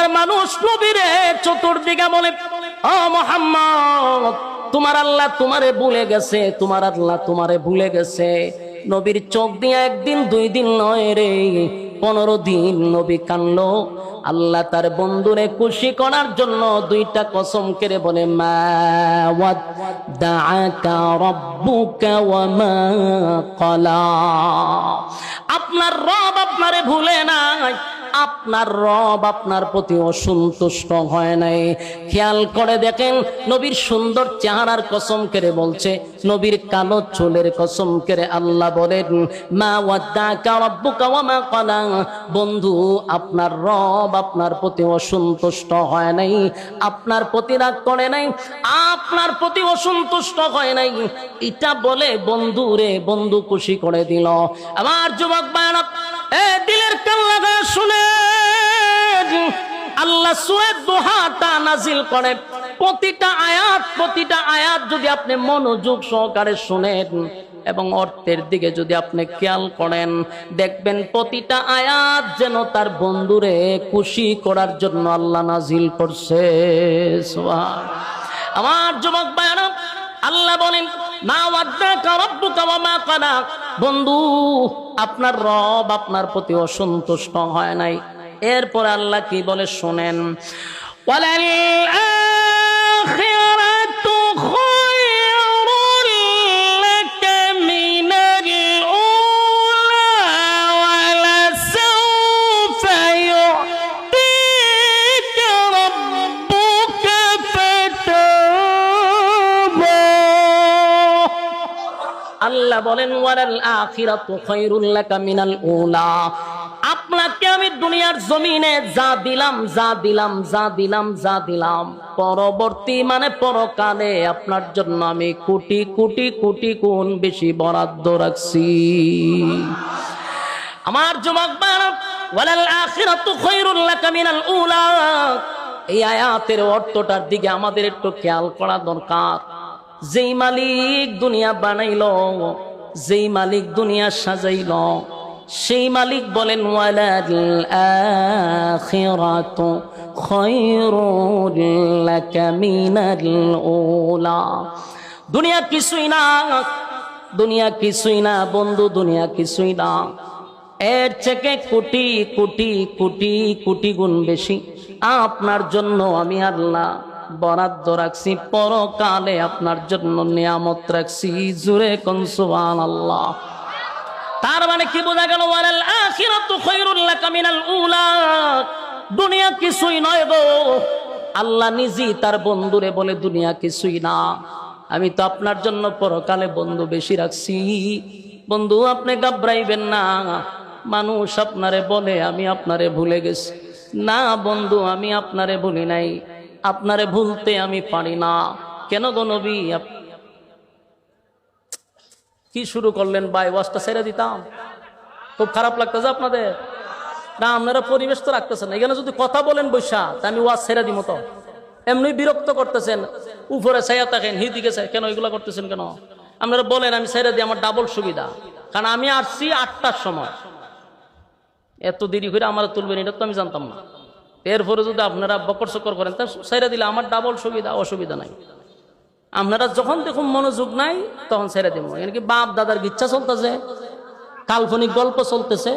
মক্কার মানুষ নবীরে চতুর্দিকে বলে, ও মুহাম্মদ, তোমার আল্লাহ তোমারে ভুলে গেছে, তোমার আল্লাহ তোমারে ভুলে গেছে। নবীর চোখ দিয়ে একদিন দুই দিন নয় রে, 15 দিন নবী কানলো। আল্লাহ তার বন্ধুরে খুশি করার জন্য দুইটা কসম করে বলে, মা ওয়াদ্দাআকা রাব্বুকা ওয়া মা ক্বালা। আপনার রব আপনারে ভুলে নাই, আপনার রব আপনার প্রতি অসন্তুষ্ট হয় নাই। খেয়াল করে দেখেন, নবীর সুন্দর চেহারার কসম করে বলছে, নবীর কালো চুলের কসম করে আল্লাহ বলেন, মা ওয়াদ্দাআকা রাব্বুকা ওয়া মা ক্বালা। বন্ধু, আপনার রব আপনার প্রতি অসন্তুষ্ট হয় নাই, আপনার প্রতি রাগ করে নাই, আপনার প্রতি অসন্তুষ্ট হয় নাই। এটা বলে বন্ধু রে, বন্ধু খুশি করে দিল। আমার যুবক ভাইরা, এ দিলের কান লাগা শুনে, আল্লাহ সূরা দুহাটা নাজিল করে। প্রতিটা আয়াত যদি আপনি মনোযোগ সহকারে শুনেন এবং অর্থের দিকে যদি আপনি খেয়াল করেন, দেখবেন প্রতিটা আয়াত যেন তার বন্ধুরে খুশি করার জন্য আল্লাহ নাজিল করছে। সুবহান। আমার যুবক ভাইরা, আল্লাহ বলেন, মা ওয়াদ্দাআকা রাব্বুকা ওয়া মা ক্বালা। বন্ধু, আপনার রব আপনার প্রতি অসন্তুষ্ট হয় নাই। এরপর আল্লাহ কি বলে শুনেন, ওয়ালাল আখিরাতু খায়রুল লাকা মিনাল উলা ওয়ালা সাওফা ইউ'তিকা রাব্বুকা ফাতারদা। আল্লাহ বলেন, ওয়ালাল আখিরাতু খায়রুল লাকা মিনাল উলা। আপনাকে আমি দুনিয়ার জমিনে যা দিলাম, পরবর্তী মানে পরকালে আপনার জন্য আমি কোটি কোটি কোটি গুণ বেশি বরাদ্দ রাখছি। আমার যুবক ভাইরা, ওয়ালাল আখিরাতু খায়রুল লাকা মিনাল উলা, এই আয়াতের অর্থটার দিকে আমাদের একটু খেয়াল করা দরকার। যেই মালিক দুনিয়া বানাইলো, যেই মালিক দুনিয়া সাজাইলো, সেই মালিক বলেন, ওয়ালাল আখিরাতু খায়রুল লাকা মিনাল উলা। দুনিয়া কিছুই না, দুনিয়া কিছুই না বন্ধু, দুনিয়া কিছুই না। এর থেকে কোটি কোটি কোটি কোটি গুণ বেশি আপনার জন্য আমি আল্লাহ বরাদ্দ রাখছি। পরকালে আপনার জন্য নিয়ামত রাখছি। জোরে কোন সুবহানাল্লাহ। তার মানে কি বোঝা গেল, ওয়ালাল আখিরাতু খায়রুল লাকা মিনাল উলা। দুনিয়া কিছুই নয় গো। আল্লাহ নিজেই তার বন্ধুরে বলে, দুনিয়া কিছুই না, আমি তো আপনার জন্য পরকালে বন্ধু বেশি রাখছি। বন্ধু, আপনি ঘাবড়াইবেন না। মানুষ আপনারে বলে আমি আপনারে ভুলে গেছি। না বন্ধু, আমি আপনারে ভুলি নাই, আপনারে ভুলতে আমি পারি না। কেন গো নবী, কি শুরু করলেন ভাই? ওয়াজটা ছেড়ে দিতাম, খুব খারাপ লাগতেছে আপনাদের না? আপনারা পরিবেশ তো রাখতেছেন। এখানে যদি কথা বলেন বৈশা, তা আমি ওয়াজ ছেড়ে দিব তো। এমনি বিরক্ত করতেছেন, উপরে ছায়া থাকেন, হিদিকে কেন এগুলো করতেছেন কেন? আপনারা বলেন আমি ছেড়ে দিই, আমার ডাবল সুবিধা। কারণ আমি আসছি 8টার সময়, এত দেরি করে আমার তুলবেন এটা তো আমি জানতাম না। এরপরে যদি আপনারা বকর চকর করেন, তা ছেড়ে দিলে আমার ডাবল সুবিধা, অসুবিধা নাই। আপনারা যখন দেখুন মনোযোগ নাই, তখন ছেড়ে দেবো। এখানে বাপ দাদার ইচ্ছা চলতেছে, কাল্পনিক গল্প চলতেছে,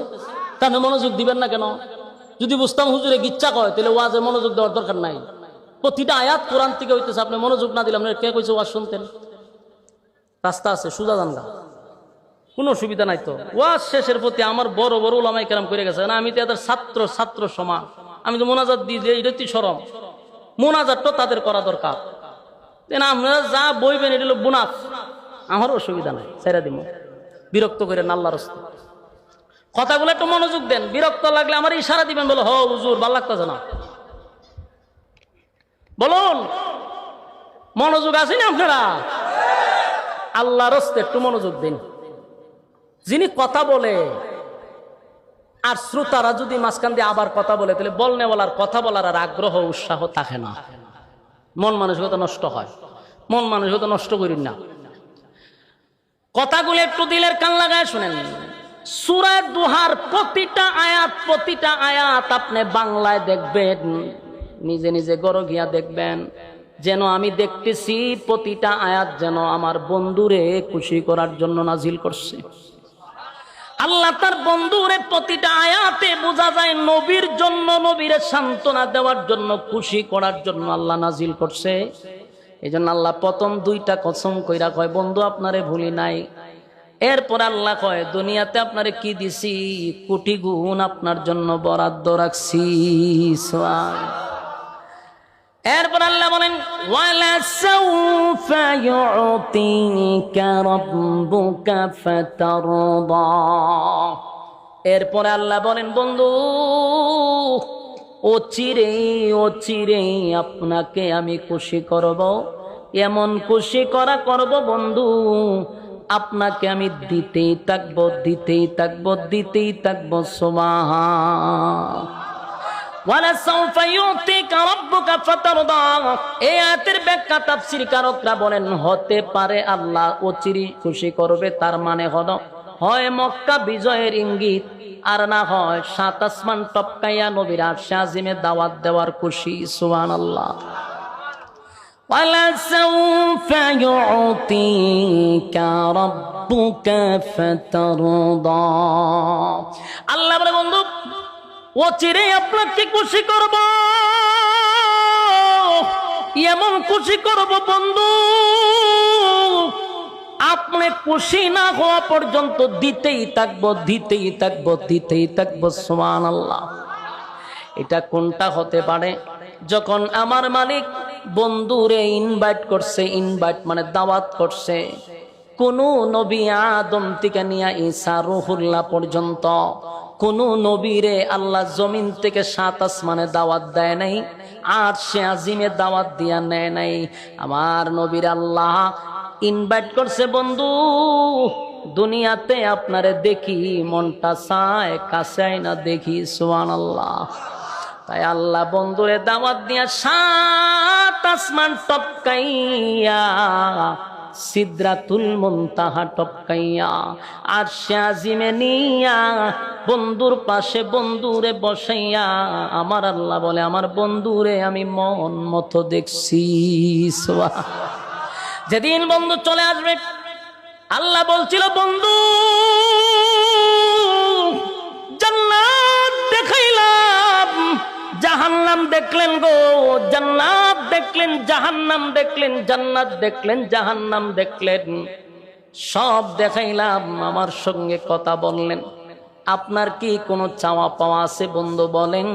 তাহলে মনোযোগ দিবেন না কেন? যদি বুঝতাম হুজুরে গিচ্ছা কয়, তাহলে ওয়াজে মনোযোগ দেওয়ার দরকার নাই। প্রতিটা আয়াত কোরআন থেকে হইতেছে, আপনি মনোযোগ না দিলে আপনার কে কইছে ওয়াজ শুনতেন? রাস্তা আছে, সুজা জানগা, কোনো অসুবিধা নাই তো। ওয়াজ শেষের প্রতি আমার বড় বড় ওলামায়ে কেরাম করে গেছে না, আমি তো এদের ছাত্র সমান। আমি তো মোনাজাত দিই, এটা তো শরম। মোনাজাতটা তাদের করা দরকার। আপনারা যা বইবেন এটা হলো বুনাফ, আমার অসুবিধা নাই, ছেড়ে দিব। বিরক্ত করেন আল্লাহর রাস্তা। কথাগুলো একটু মনোযোগ দেন। বিরক্ত লাগলে আমার ইশারা দিবেন, বলো হ হুজুর ভাল লাগতেছে না, বলুন। মনোযোগ আছে না আপনারা? আল্লাহর রাস্তায় একটু মনোযোগ দিন। যিনি কথা বলে আর শ্রোতারা যদি মাঝখান দিয়ে আবার কথা বলে, তাহলে বলনে বলার কথা বলার আর আগ্রহ উৎসাহ থাকে না, মন মানসিকতা নষ্ট হয়। মন মানসিকতা নষ্ট করিন না। কথাগুলো একটু দিলের কান লাগায় শুনেন। সূরা দুহার প্রতিটা আয়াত আপনি বাংলায় দেখবেন, নিজে নিজে গড় গিয়া দেখবেন, যেন আমি দেখতেছি প্রতিটা আয়াত যেন আমার বন্ধুরে খুশি করার জন্য নাজিল করছে। আল্লাহ তার বন্ধুরে প্রতিটা আয়াতে বোঝা যায় নবীর জন্য, নবীরে সান্ত্বনা দেওয়ার জন্য, খুশি করার জন্য আল্লাহ নাজিল করছে। এই জন্য আল্লাহ প্রথম দুইটা কসম কইরা কয় বন্ধু আপনারে ভুলি নাই। এরপর আল্লাহ কয় দুনিয়াতে আপনারে কি দিছি, কোটি গুণ আপনার জন্য বরাদ্দ রাখছি। এরপর আল্লাহ বলেন ওয়ালা সাউফা ইউতিকা রাব্বুকা ফাতারদা। এরপর আল্লাহ বলেন বন্ধু অচিরে আপনাকে আমি খুশি করব, এমন খুশি করব বন্ধু, আপনাকে আমি দিতেই থাকবো সুবহান। ওয়ালা সাউফা ইউতিকা রাব্বুকা ফাতারদা। এই আয়াতের ব্যাখ্যা তাফসীরকারকরা বলেন হতে পারে আল্লাহ অচিরে খুশি করবে, তার মানে হলো হয় মক্কা বিজয়ের ইঙ্গিত, আর না হয় সাত আসমান টপকাইয়া নবীর আরশে আজিমে দাওয়াত দেওয়ার খুশি। সুবহানাল্লাহ। ওয়ালা সাউফা ইউতিকা রাব্বুকা ফাতারদা। আল্লাহ বলে বন্ধু অচিরেই আপনাকে খুশি করব, এমন খুশি করব বন্ধু আপনি খুশি না হওয়া পর্যন্ত দিতেই থাকবো সুবহানাল্লাহ। এটা কোনটা হতে পারে? যখন আমার মালিক বন্ধুরে ইনভাইট করছে, ইনভাইট মানে দাওয়াত করছে, কোন নবী আদম থেকে নিয়ে ঈসা রুহুল্লাহ পর্যন্ত কোন নবীরে আল্লাহ জমিন থেকে সাত আসমানে দাওয়াত দেয় নাই, আরশে আজিমে দাওয়াত দিয়া নেয় নাই। আমার নবীর আল্লাহ ইনভাইট করছে বন্ধু দুনিয়াতে আপনারে দেখি, মনটা চায় কাছে না দেখি। সুবহানাল্লাহ। তাই আল্লাহ বন্ধুরে দাওয়াত দিয়া সাত আসমান টপকাইয়া, সিদরাতুল মুনতাহা টপকাইয়া, আরশে আজিমে নিয়া বন্ধুর পাশে বন্ধুরে বসাইয়া আমার আল্লাহ বলে আমার বন্ধুরে আমি মন মতো দেখছি। যেদিন বন্ধু চলে আসবে আল্লাহ বলছিল বন্ধু জান্নাত দেখাইলাম, জাহান্নাম দেখলেন গো, জান্নাত দেখলেন, জাহান্নাম দেখলেন, জান্নাত দেখলেন, জাহান্নাম দেখলেন, সব দেখাইলাম, আমার সঙ্গে কথা বললেন। আপনার কি কোনো চাওয়া পাওয়া আছে বন্ধু বলেন,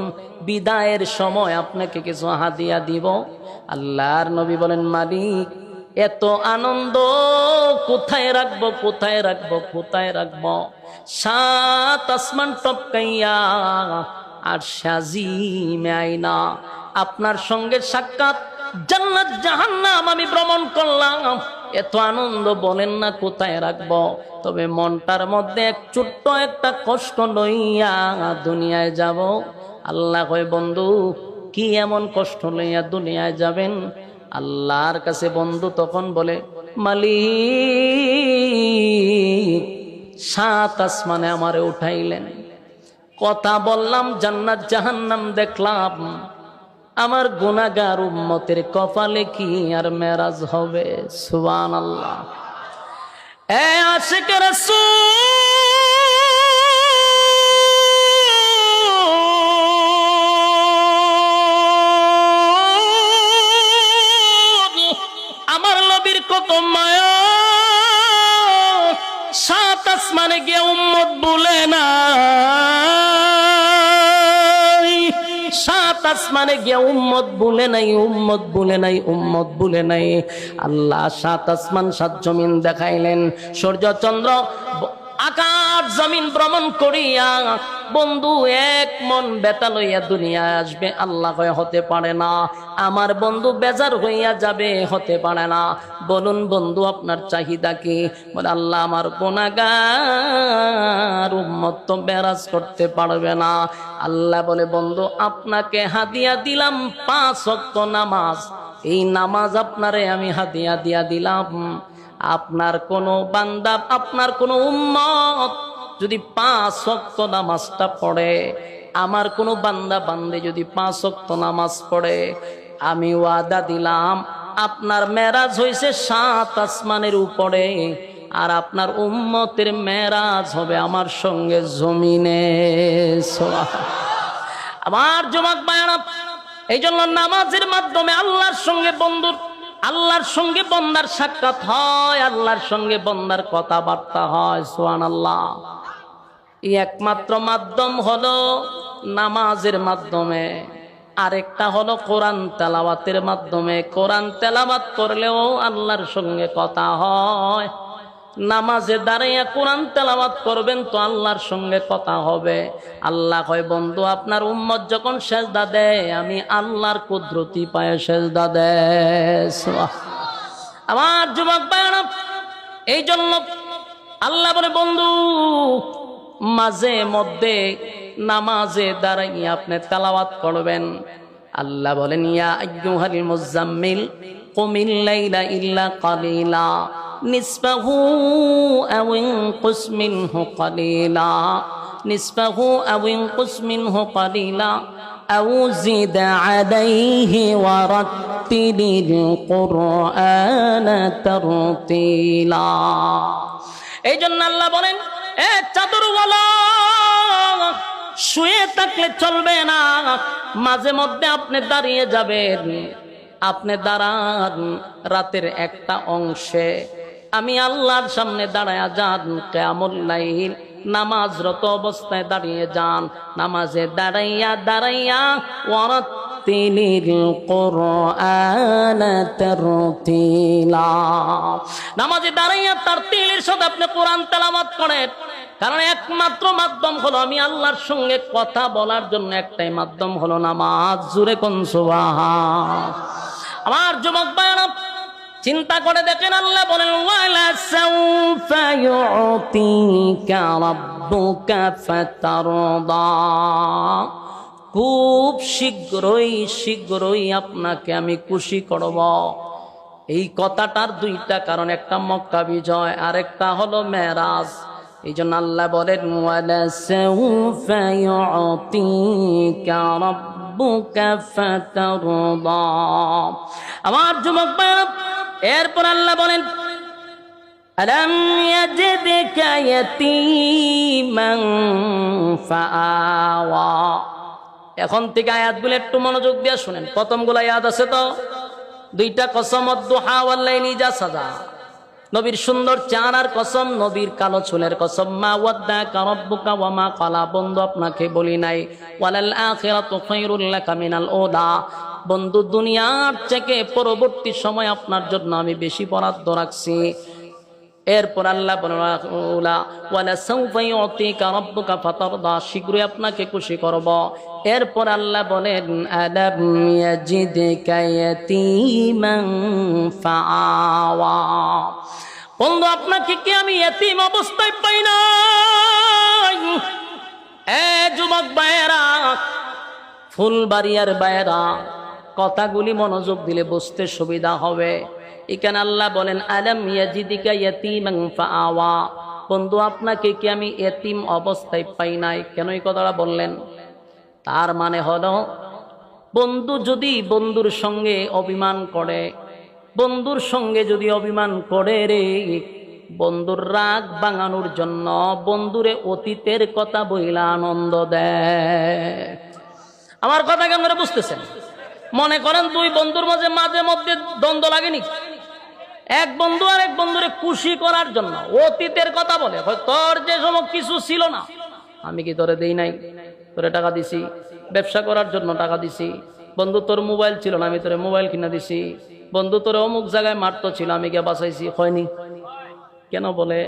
বিদায়ের সময় আপনাকে কিছু হাদিয়া দিব। আল্লাহর নবী বলেন মালিক এত আনন্দ কোথায় রাখবো, সাত আসমান টপকাইয়া আর সাজিমে আইনা আপনার সঙ্গে সাক্ষাৎ, জান্নাত জাহান্নাম আমি ভ্রমণ করলাম, এত আনন্দ বলেন না কোথায় রাখবো। তবে মনটার মধ্যে এক ছোট্ট একটা কষ্ট লইয়া দুনিয়ায় যাব। আল্লাহ কয় বন্ধু কি এমন কষ্ট লইয়া দুনিয়ায় যাবেন? আল্লাহর কাছে বন্ধু তখন বলে মালিক সাত আসমানে আমারে উঠাইলেন, কথা বললাম, জান্নাত জাহান্নাম দেখলাম, আমার গুনাহগার উম্মতের কপালে কি আর মেরাজ হবে? সুবহানাল্লাহ। এ আশিক রাসূল আমার নবীর কত মায়া, সাত আসমানে গিয়ে উম্মত বলে না, সাত আসমানে গিয়া উম্মত ভুলে নাই। আল্লাহ সাত আসমান সাত জমিন দেখাইলেন, সূর্য চন্দ্র আকাশ জমিন ভ্রমণ করিয়া বন্ধু এক মন বেতা লইয়া দুনিয়ায় আসবে। আল্লাহ কয় হতে পারে না, আমার বন্ধু বেজার হইয়া যাবে, হতে পারে না। বলুন বন্ধু আপনার চাহিদা কি? বলে আল্লাহ আমার গুনাহগার উম্মত তো বেরাজ করতে পারবে না। আল্লাহ বলে বন্ধু আপনাকে হাদিয়া দিলাম 5 ওয়াক্ত নামাজ, এই নামাজ আপনারে আমি হাদিয়া দিয়া দিলাম। আপনার কোনো বান্দা, আপনার কোনো উম্মত যদি 5 ওয়াক্ত নামাজটা পড়ে, আমার কোনো বান্দা বান্দি যদি 5 ওয়াক্ত নামাজ পড়ে, আমি ওয়াদা দিলাম আপনার মেরাজ হইছে 7 আসমানের উপরে, আর আপনার উম্মতের মেরাজ হবে আমার সঙ্গে জমিনে। আমার যুবক ভাইরা, এই জন্য নামাজের মাধ্যমে আল্লাহর সঙ্গে বন্দার সাক্ষাৎ হয়, আল্লাহর সঙ্গে বন্দার কথাবার্তা হয়। সুবহানাল্লাহ। এই একমাত্র মাধ্যম হলো নামাজের মাধ্যমে, আরেকটা হলো কোরআন তেলাওয়াতের মাধ্যমে। কোরআন তেলাওয়াত করলেও আল্লাহর সঙ্গে কথা হয়। নামাজে দাঁড়াইয়া কোরআন তেলাওয়াত করবেন তো আল্লাহর সঙ্গে কথা হবে। আল্লাহ কয়, বন্ধু আপনার উম্মত যখন সেজদা দেয়, আমি আল্লাহর কুদরতি পায়ে সেজদা দেয়। আমার যুবক ভাইরা, এই জন্য আল্লাহ বলে, বন্ধু মাঝে মধ্যে নামাজে দাঁড়াইয়া আপনি তেলাওয়াত করবেন। আল্লাহ বলেন, ইয়া আইয়ুহাল মুযাম্মিল কুমিল লাইলা ইল্লা কালিলা নিসফাহু আও ইনকুস মিনহু কালিলা নিসফাহু আও ইনকুস মিনহু কালিলা আও জিদ আলাইহি ওয়ারাত্তিলিল কুরআনা তারতিলা। এই জন্য আল্লাহ বলেন, এ চাদরওয়ালা, শুয়ে থাকলে চলবে না, মাঝে মধ্যে আপনি দাঁড়িয়ে যাবেন। আপনি দাঁড়ান রাতের একটা অংশে, আমি আল্লাহর সামনে দাঁড়ায়া যান কিয়ামুল লাইল, নামাজরত অবস্থায় দাঁড়িয়ে যান। নামাজে দাঁড়াইয়া ওয়ারাত্তিলিল কুরআনা তারতিলা, নামাজে দাঁড়াইয়া তারতিলের সাথে আপনি কোরআন তেলাওয়াত করেন। কারণ একমাত্র মাধ্যম হলো আমি আল্লাহর সঙ্গে কথা বলার জন্য, একটাই মাধ্যম হলো নামাজ। জোরে কোন সুবহান। আমার যুবক ভাইরা, চিন্তা করে দেখেন, আল্লাহ বলেন, ওয়ালা সাউফা ইউতিকা রাব্বুকা ফাতারদা, খুব শীঘ্রই আপনাকে আমি খুশি করব। এই কথাটার দুইটা কারণ, একটা মক্কা বিজয়, আর একটা হলো মেরাজ। এই জন্য আল্লাহ বলেন, ওয়ালা সাউফা ইউতিকা রাব্বুকা ফাতারদা। আমার যুবক ভাইরা, এরপর আল্লাহ বলেন, আলাম ইয়াজিদকা ইয়াতীমান ফাআওয়া। এখন থেকে আয়াতগুলো একটু মনোযোগ দিয়ে শুনেন। প্রথমগুলো ইয়াদ আছে তো? দুইটা কসম, ওয়াদ-দুহা ওয়াল-লাইলি ইযা সাজা, নবীর সুন্দর চেহারার কসম, নবীর কালো চুলের কসম। মা ওয়াদ্দাকা রাব্বুকা ওয়া মা ক্বালা, বন্ধু আপনাকে বলি নাই, ওয়ালাল আখিরাতু খায়রুল লাকা মিনাল উলা, বন্ধু দুনিয়ার থেকে পরবর্তী সময় আপনার জন্য আমি বেশি বরাদ্দ রাখছি। এরপর আল্লাহ বলেন, ওয়ালা সাউফা ইউতিকা রাব্বুকা ফাতারদা, শীঘ্রই আপনাকে খুশি করব। এরপর আল্লাহ বলেন, আলাম ইয়াজিদকা ইয়াতীমান ফাআওয়া, বন্ধু আপনাকে কি আমি ইতিম অবস্থায় পাই নাই? এ যুবক ভাইয়েরা, ফুলবাড়িয়ার ভাইয়েরা, কথাগুলি মনোযোগ দিলে বুঝতে সুবিধা হবে। এখানে আল্লাহ বলেন, আলাম ইয়াজিদকা ইয়াতীমান ফাআওয়া, বন্ধু আপনাকে কি আমি ইতিম অবস্থায় পাই নাই? কেন এই কথাটা বললেন? তার মানে হলো, বন্ধু যদি বন্ধুর সঙ্গে অভিমান করে, বন্ধুর সঙ্গে যদি অভিমান করে রে, বন্ধুর রাগ ভাঙানোর জন্য বন্ধুরে অতীতের কথা বইলা আনন্দ দেয়। আমার কথা কি আপনারা বুঝতেছেন? মনে করেন দুই বন্ধুর মাঝে মধ্যে দ্বন্দ্ব লাগেনি, এক বন্ধু আর এক বন্ধুরে খুশি করার জন্য অতীতের কথা বলে, তোর যে সময় কিছু ছিল না, আমি কি তোরে দেই নাই? তোরে টাকা দিছি, ব্যবসা করার জন্য টাকা দিছি। বন্ধু তোর মোবাইল ছিল না, আমি তোরে মোবাইল কিনা দিছি। বন্ধু তোর অমুক জায়গায় মারতো ছিল, আমি গিয়ে বাঁচাইছি। হয়নি? কেন বলে?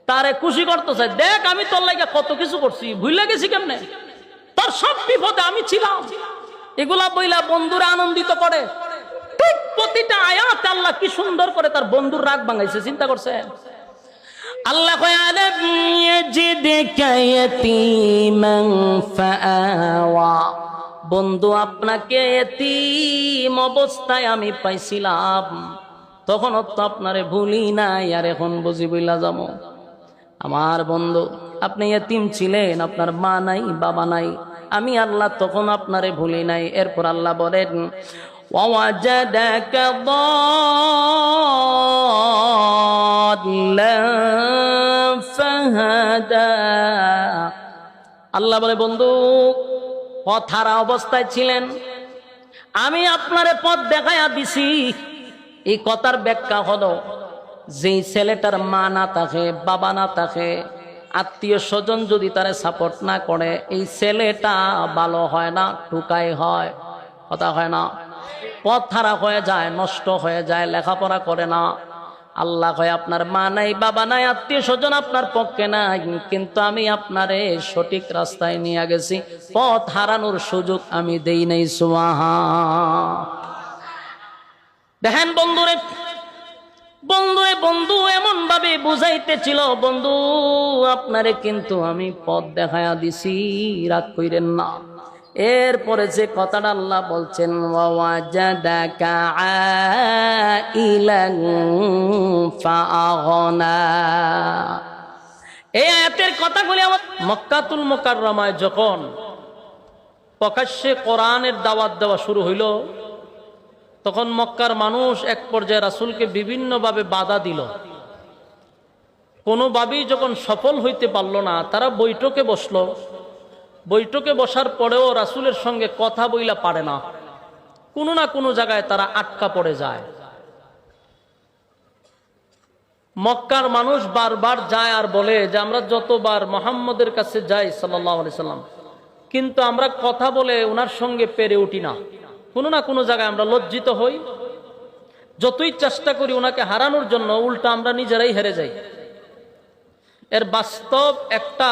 তারে খুশি করতে চাই, দেখ আমি তোর লাগে কত কিছু করছি, ভুলে গেছি কেমনে, তোর সব বিপদে আমি ছিলাম। এগুলা বইলা বন্ধুরা আনন্দিত করে। ঠিক প্রতিটা আয়াত আল্লাহ কি সুন্দর করে তার বন্ধুর রাগ ভাঙাইছে, চিন্তা করছে। আল্লাহ কয়, আলাম ইয়াজিদকা ইয়াতীমান ফাআওয়া, বন্ধু আপনাকে এতিম অবস্থায় আমি পাইছিলাম, তখন তো আপনারে ভুলি নাই, আর এখন বুঝি বইলা যাবো। আমার বন্ধু আপনি ইতিম ছিলেন, আপনার মা নাই বাবা নাই, আমি আল্লাহ তখন আপনারে ভুলি নাই। এরপর আল্লাহ বলেন ওয়াজাদাকা দাল্লান ফাহাদা। আল্লাহ বলে বন্ধু পথ হারা অবস্থায় ছিলেন, আমি আপনারে পথ দেখাইয়া দিছি। এই কথার ব্যাখ্যা হলো যে ছেলেটার মা না থাকে, বাবা না থাকে, আত্মীয় স্বজন যদি তারে সাপোর্ট না করে, এই ছেলেটা ভালো হয় না, ঠুকাই হয়, কথা হয় না, পথ হারা হয়ে যায়, নষ্ট হয়ে যায়, লেখাপড়া করে না। আল্লাহ কয় আপনার মা নাই বাবা নাই, আত্মীয় স্বজন আপনার পক্ষে নাই, কিন্তু আমি আপনারে সঠিক রাস্তায় নিয়ে গেছি, পথ হারানোর সুযোগ আমি দেই নাই। সুবহান। দেখেন বন্ধুরে, বন্ধু এমন ভাবে বুঝাইতেছিল, বন্ধু আপনারে কিন্তু আমি পথ দেখায়া দিছি, রাগ কইরেন না। এরপরে যে কথাটা আল্লাহ বলছেন ওয়াজাদাকা আইলান ফাআগনা, এই আয়াতের কথাগুলি আমার মক্কাতুল মুকাররমায় যখন প্রকাশ্যে কোরআনের দাওয়াত দেওয়া শুরু হইল, তখন মক্কার মানুষ এক পর্যায়ে রাসূলকে বিভিন্নভাবে বাধা দিল। কোনোভাবেই যখন সফল হইতে পারল না, তারা বৈঠকে বসলো। বৈঠকে বসার পরেও রাসূলের সঙ্গে কথা বইলা পারে না, কোনো না কোনো জায়গায় তারা আটকা পড়ে যায়। মক্কার মানুষ বারবার যায় আর বলে যে আমরা যতবার মুহাম্মদের কাছে যাই সাল্লাল্লাহু আলাইহি সাল্লাম, কিন্তু আমরা কথা বলে ওনার সঙ্গে পেরে উঠি না, কোনো না কোনো জায়গায় আমরা লজ্জিত হই। যতই চেষ্টা করি ওনাকে হারানোর জন্য, উল্টা আমরা নিজেরাই হেরে যাই। এর বাস্তব একটা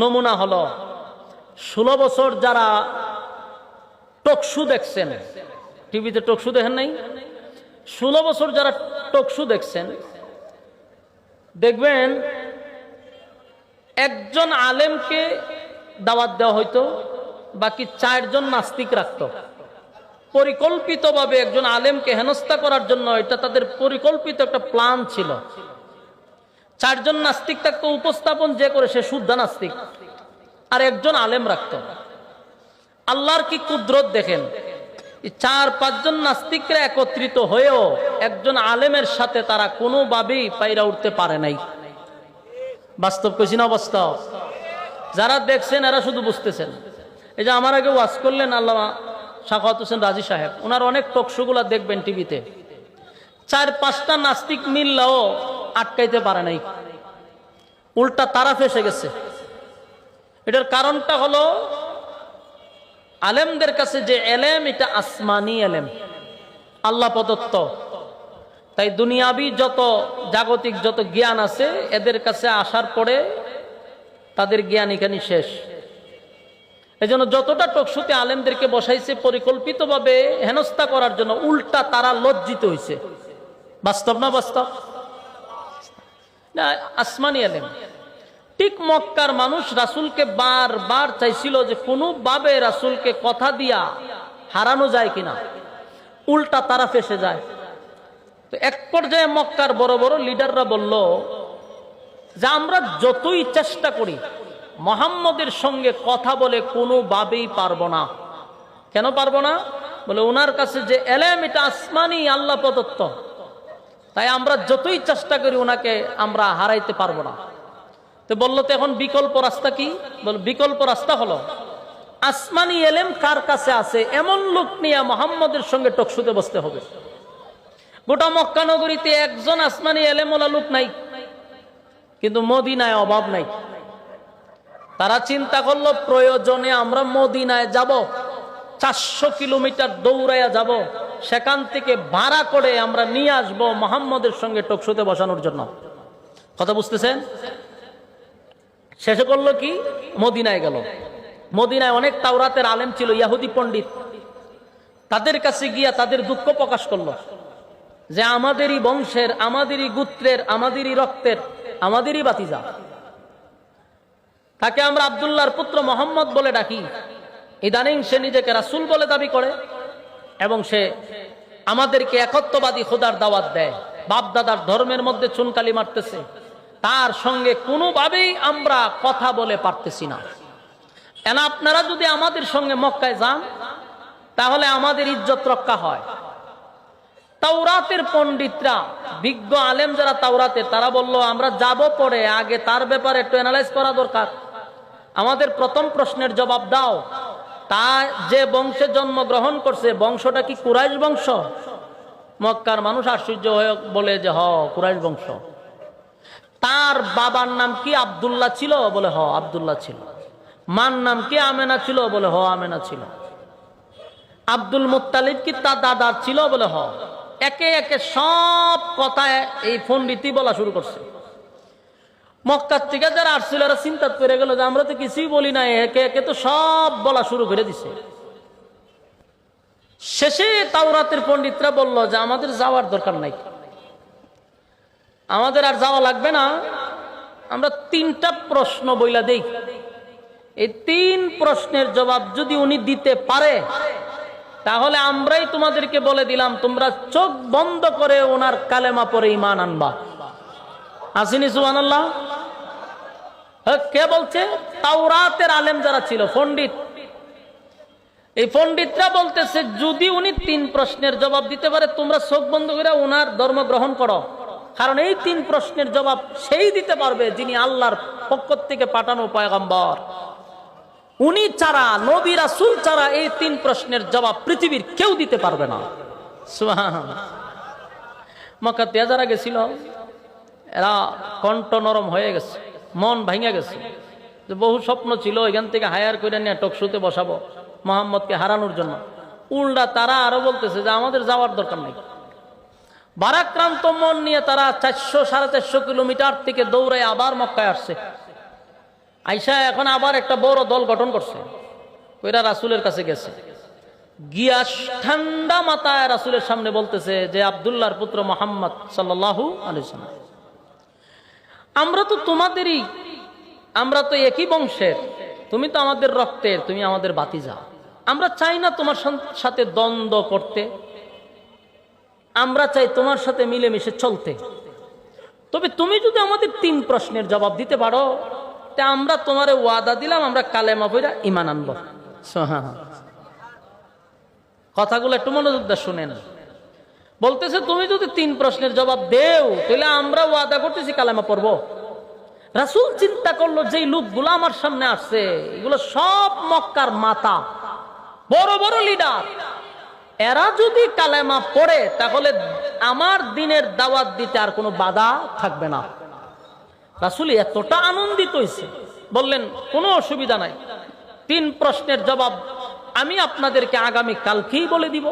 নমুনা হলো 16 বছর যারা টকশু দেখছেন, টিভিতে টকশু দেখেন নাই, 16 বছর যারা টকশু দেখছেন, দেখবেন একজন আলেমকে দাওয়াত দেওয়া হইতো, বাকি 4 জন নাস্তিক রাখত। পরিকল্পিতভাবে একজন আলেমকে হেনস্থা করার জন্য এটা তাদের পরিকল্পিত একটা প্ল্যান ছিল। 4 জন নাস্তিক থাকতো, উপস্থাপন যে করে সে শুদ্ধ নাস্তিক, আর একজন আলেম রাখত। আল্লাহর কি কুদরত দেখেন, 4-5 জন নাস্তিকরা একত্রিত হয়েও একজন আলেমের সাথে তারা কোনোভাবেই পাইরা উঠতে পারে নাই। বাস্তব কইছি না বাস্তব? যারা দেখছেন এরা শুধু বুঝতেছেন। এই যে আমার আগে ওয়াজ করলেন আল্লামা সাখাওয়াত হোসেন রাজি সাহেব, ওনার অনেক টকশোগুলা দেখবেন টিভিতে, 4-5টা নাস্তিক মিললেও আটকাইতে পারে নাই, উল্টা তারা ফেসে গেছে। এটার কারণটা হলো আলেমদের কাছে যে এলেম, এটা আসমানি এলেম, আল্লাহ প্রদত্ত। তাই দুনিয়াবি যত জাগতিক যত জ্ঞান আছে, এদের কাছে আসার পরে তাদের জ্ঞান এখানে শেষ। এজন্য যতটা টকশোতে আলেমদেরকে বসাইছে পরিকল্পিতভাবে হেনস্থা করার জন্য, উল্টা তারা লজ্জিত হয়েছে। বাস্তব না বাস্তব? না, আসমানি এলেম। ঠিক মক্কার মানুষ রাসূলকে বারবার চাইছিল যে কোনোভাবে রাসূলকে কথা দিয়া হারানো যায় কিনা, উল্টা তারা ফেসে যায়। তো এক পর্যায়ে মক্কার বড় বড় লিডাররা বলল যে আমরা যতই চেষ্টা করি মুহাম্মদের সঙ্গে কথা বলে কোনোভাবেই পারবো না। কেন পারবো না? বলে ওনার কাছে যে এলেম, এটা আসমানি আল্লাহ প্রদত্ত, তাই আমরা যতই চেষ্টা করি ওনাকে আমরা হারাইতে পারবো না। তো বললো তো এখন বিকল্প রাস্তা কি? বল বিকল্প রাস্তা হলো আসমানি এলেম কার কাছে আছে এমন লোক নিয়ে মুহাম্মদের সঙ্গে টকশুতে বসতে হবে। গোটা মক্কা নগরীতে একজন আসমানি এলেমওয়ালা লোক নাই, কিন্তু মদিনায় অভাব নাই। তারা চিন্তা করলো প্রয়োজনে আমরা মদিনায় যাব, 400 কিলোমিটার দৌড়াইয়া যাব, সেখান থেকে ভাড়া করে আমরা নিয়ে আসবো মুহাম্মদের সঙ্গে টকশুতে বসানোর জন্য। কথা বুঝতেছেন? শেষে করলো কি? মদিনায় গেল। মদিনায় অনেক তাওরাতের আলেম ছিল, ইহুদি পণ্ডিত। তাদের কাছে গিয়া তাদের দুঃখ প্রকাশ করলো যে আমাদেরই বংশের, আমাদেরই গোত্রের, আমাদেরই রক্তের, আমাদেরই বাতিজা, তাকে আমরা আব্দুল্লাহর পুত্র মোহাম্মদ বলে ডাকি। ইদানিং সে নিজেকে রাসূল বলে দাবি করে এবং সে আমাদেরকে একত্ববাদী খোদার দাওয়াত দেয়, বাপ দাদার ধর্মের মধ্যে চুনকালি মারতেছে, তার সঙ্গে কোনোভাবেই আমরা কথা বলে পারতেছি না। কেন আপনারা যদি আমাদের সঙ্গে মক্কায় যান তাহলে আমাদের ইজ্জত রক্ষা হয়। তাওরাতের পণ্ডিতরা, বিজ্ঞ আলেম যারা তাওরাতে, তারা বলল আমরা যাব পরে, আগে তার ব্যাপারে একটু অ্যানালাইজ করা দরকার। আমাদের প্রথম প্রশ্নের জবাব দাও, তা যে বংশে জন্মগ্রহণ করছে বংশটা কি কুরাইশ বংশ? মক্কার মানুষ আশ্চর্য হয়ে বলে যে হ, কুরাইশ বংশ। তার বাবার নাম কি আব্দুল্লাহ ছিল? বলে হ, আব্দুল্লাহ ছিল। মার নাম কি আমেনা ছিল? বলে হ, আমেনা ছিল। আব্দুল মুত্তালিব কি তার দাদার ছিল? বলে হ। একে একে সব কথায় এই পণ্ডিতই বলা শুরু করছে। মক্কার থেকে যারা আসছিল এরা চিন্তা করে গেল যে আমরা তো কিছুই বলি না, একে একে তো সব বলা শুরু করে দিছে। শেষে তাওরাতের পণ্ডিতরা বলল যে আমাদের যাওয়ার দরকার নাই, আমাদের আর যাওয়া লাগবে না, আমরা 3টা প্রশ্ন বইলা দেই। এই 3 প্রশ্নের জবাব যদি উনি দিতে পারে তাহলে আমরাই তোমাদেরকে বলে দিলাম তোমরা চোখ বন্ধ করে ওনার কালেমা পড়ে ঈমান আনবা। আসেনি সুবহানাল্লাহ? কে বলছে? তাওরাতের আলেম যারা ছিল, পণ্ডিত। এই পণ্ডিতরা বলতেছে যদি উনি 3 প্রশ্নের জবাব দিতে পারে তোমরা চোখ বন্ধ করে ওনার ধর্ম গ্রহণ করো। কারণ এই 3 প্রশ্নের জবাব সেই দিতে পারবে যিনি আল্লাহর পক্ষ থেকে পাঠানো পয়গম্বর। উনি ছাড়া, নবী রাসূল ছাড়া এই 3 প্রশ্নের জবাব পৃথিবীর কেউ দিতে পারবে না। সুবহানাল্লাহ। মক্কাতে যারা গেছিল এরা কণ্ঠ নরম হয়ে গেছে, মন ভাঙে গেছে। যে বহু স্বপ্ন ছিল এখান থেকে হায়ার করে নিয়ে টকশোতে বসাবো মুহাম্মদকে হারানোর জন্য। উল্টা তারা আরো বলতেছে যে আমাদের যাওয়ার দরকার নেই। ভারাক্রান্ত মন নিয়ে তারা 400-450 কিলোমিটার থেকে দৌড়ে আবার মক্কায় আসছে। আইসা এখন আবার একটা বড় দল গঠন করছে, ওইরা রাসূলের কাছে গেছে। গিয়া ঠান্ডা মাথায় রাসূলের সামনে বলতেছে যে আব্দুল্লাহর পুত্র মুহাম্মদ সাল্লাল্লাহু আলাইহি ওয়াসাল্লাম, আমরা তো তোমাদেরই, আমরা তো একই বংশের, তুমি তো আমাদের রক্তের, তুমি আমাদের ভাতিজা। আমরা চাই না তোমার সাথে দ্বন্দ্ব করতে, আমরা চাই তোমার সাথে মিলেমিশে চলতে। তবে তুমি যদি আমাদের 3 প্রশ্নের জবাব দিতে পারো তা আমরা তোমারে ওয়াদা দিলাম আমরা কালেমা পড়া ঈমান আনব। কথাগুলো একটু মনোযোগ দিয়ে শুনেন। বলতেছে তুমি যদি 3 প্রশ্নের জবাব দেও তাহলে আমরা ওয়াদা করতেছি কালেমা পড়বো। রাসূল চিন্তা করলো যেই লোকগুলো আমার সামনে আসছে এগুলো সব মক্কার মাতা, বড় বড় লিডার। এরা যদি কালেমা পড়ে তাহলে আমার দিনের দাওয়াত দিতে আর কোনো বাধা থাকবে না। রাসূল এতটা আনন্দিত হয়েছে, বললেন কোনো অসুবিধা নাই, 3 প্রশ্নের জবাব আমি আপনাদেরকে আগামী কালকেই বলে দিব।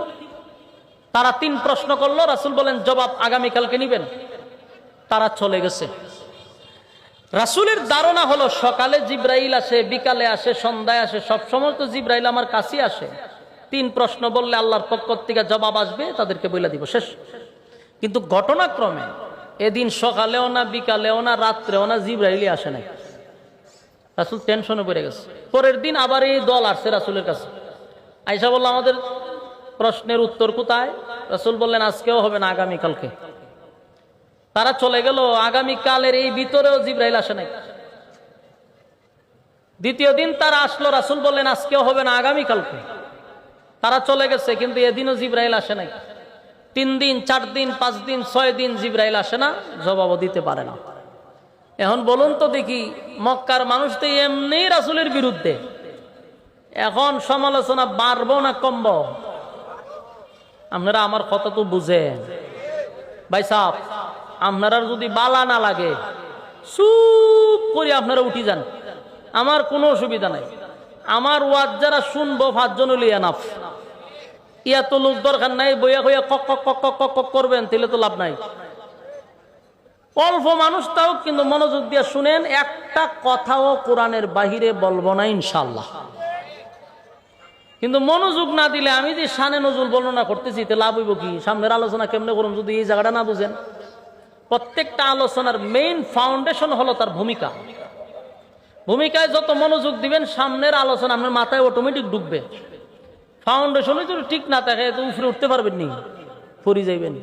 তারা 3 প্রশ্ন করলো, রাসূল বলেন জবাব আগামী কালকে নিবেন। তারা চলে গেছে। রাসূলের ধারণা হলো সকালে জিবরাইল আসে, বিকালে আসে, সন্ধ্যায় আসে, সবসময় তো জিবরাইল আমার কাছে আসে। 3 প্রশ্ন বললে আল্লাহর পক্ষ থেকে জবাব আসবে, তাদেরকে বলে দিব, শেষ। কিন্তু ঘটনাক্রমে এদিন সকালেও না, বিকালেও না, রাত্রেও না, জিবরাইলই আসে নাই। রাসূল টেনশনে পড়ে গেছে। পরের দিন আবার এই দল আসছে রাসূলের কাছে, আয়েশা বলল আমাদের প্রশ্নের উত্তর কোথায়? রাসূল বললেন আজকেও হবে না, আগামীকালকে। তারা চলে গেল। আগামীকালের এই ভিতরেও জিবরাইল আসে নাই। দ্বিতীয় দিন তারা আসলো, রাসূল বললেন আজকেও হবে না, আগামীকালকে। তারা চলে গেছে, কিন্তু এদিনও জিবরাইল আসে নাই। 3 দিন, 4 দিন, 5 দিন, 6 দিন জিবরাইল আসে না, জবাবও দিতে পারে না। এখন বলুন তো দেখি, মক্কার মানুষ তো এমনি রাসূলের বিরুদ্ধে, এখন সমালোচনা বাড়বো না কমবো? আপনারা আমার কথা তো বুঝেন ভাই সাহেব। আপনারা যদি বালা না লাগে চুপ করে আপনারা উঠি যান, আমার কোনো অসুবিধা নাই। আমার ওয়াজ যারা শুনবো 5 জন হলে এনাফ। ইয়া তো লোক দরকার নাই, বইয়া বইয়া কক কক কক কক কক করবেন, তাহলে তো লাভ নাই। অল্প মানুষ তাও কিন্তু মনোযোগ দিয়ে শুনেন, একটা কথাও কোরআনের বাহিরে বলবো না ইনশাআল্লাহ। কিন্তু মনোযোগ না দিলে আমি যে শানে নজরুল বর্ণনা করতেছি তে লাভ হইব কি? সামনের আলোচনা কেমনে করুন যদি এই জায়গাটা না বুঝেন? প্রত্যেকটা আলোচনার মেইন ফাউন্ডেশন হলো তার ভূমিকা। ভূমিকায় যত মনোযোগ দিবেন সামনের আলোচনা আপনার মাথায় অটোমেটিক ঢুকবে। ফাউন্ডেশনই যদি ঠিক না থাকে তো উপরে উঠতে পারবেন নি, পড়ে যাইবেন।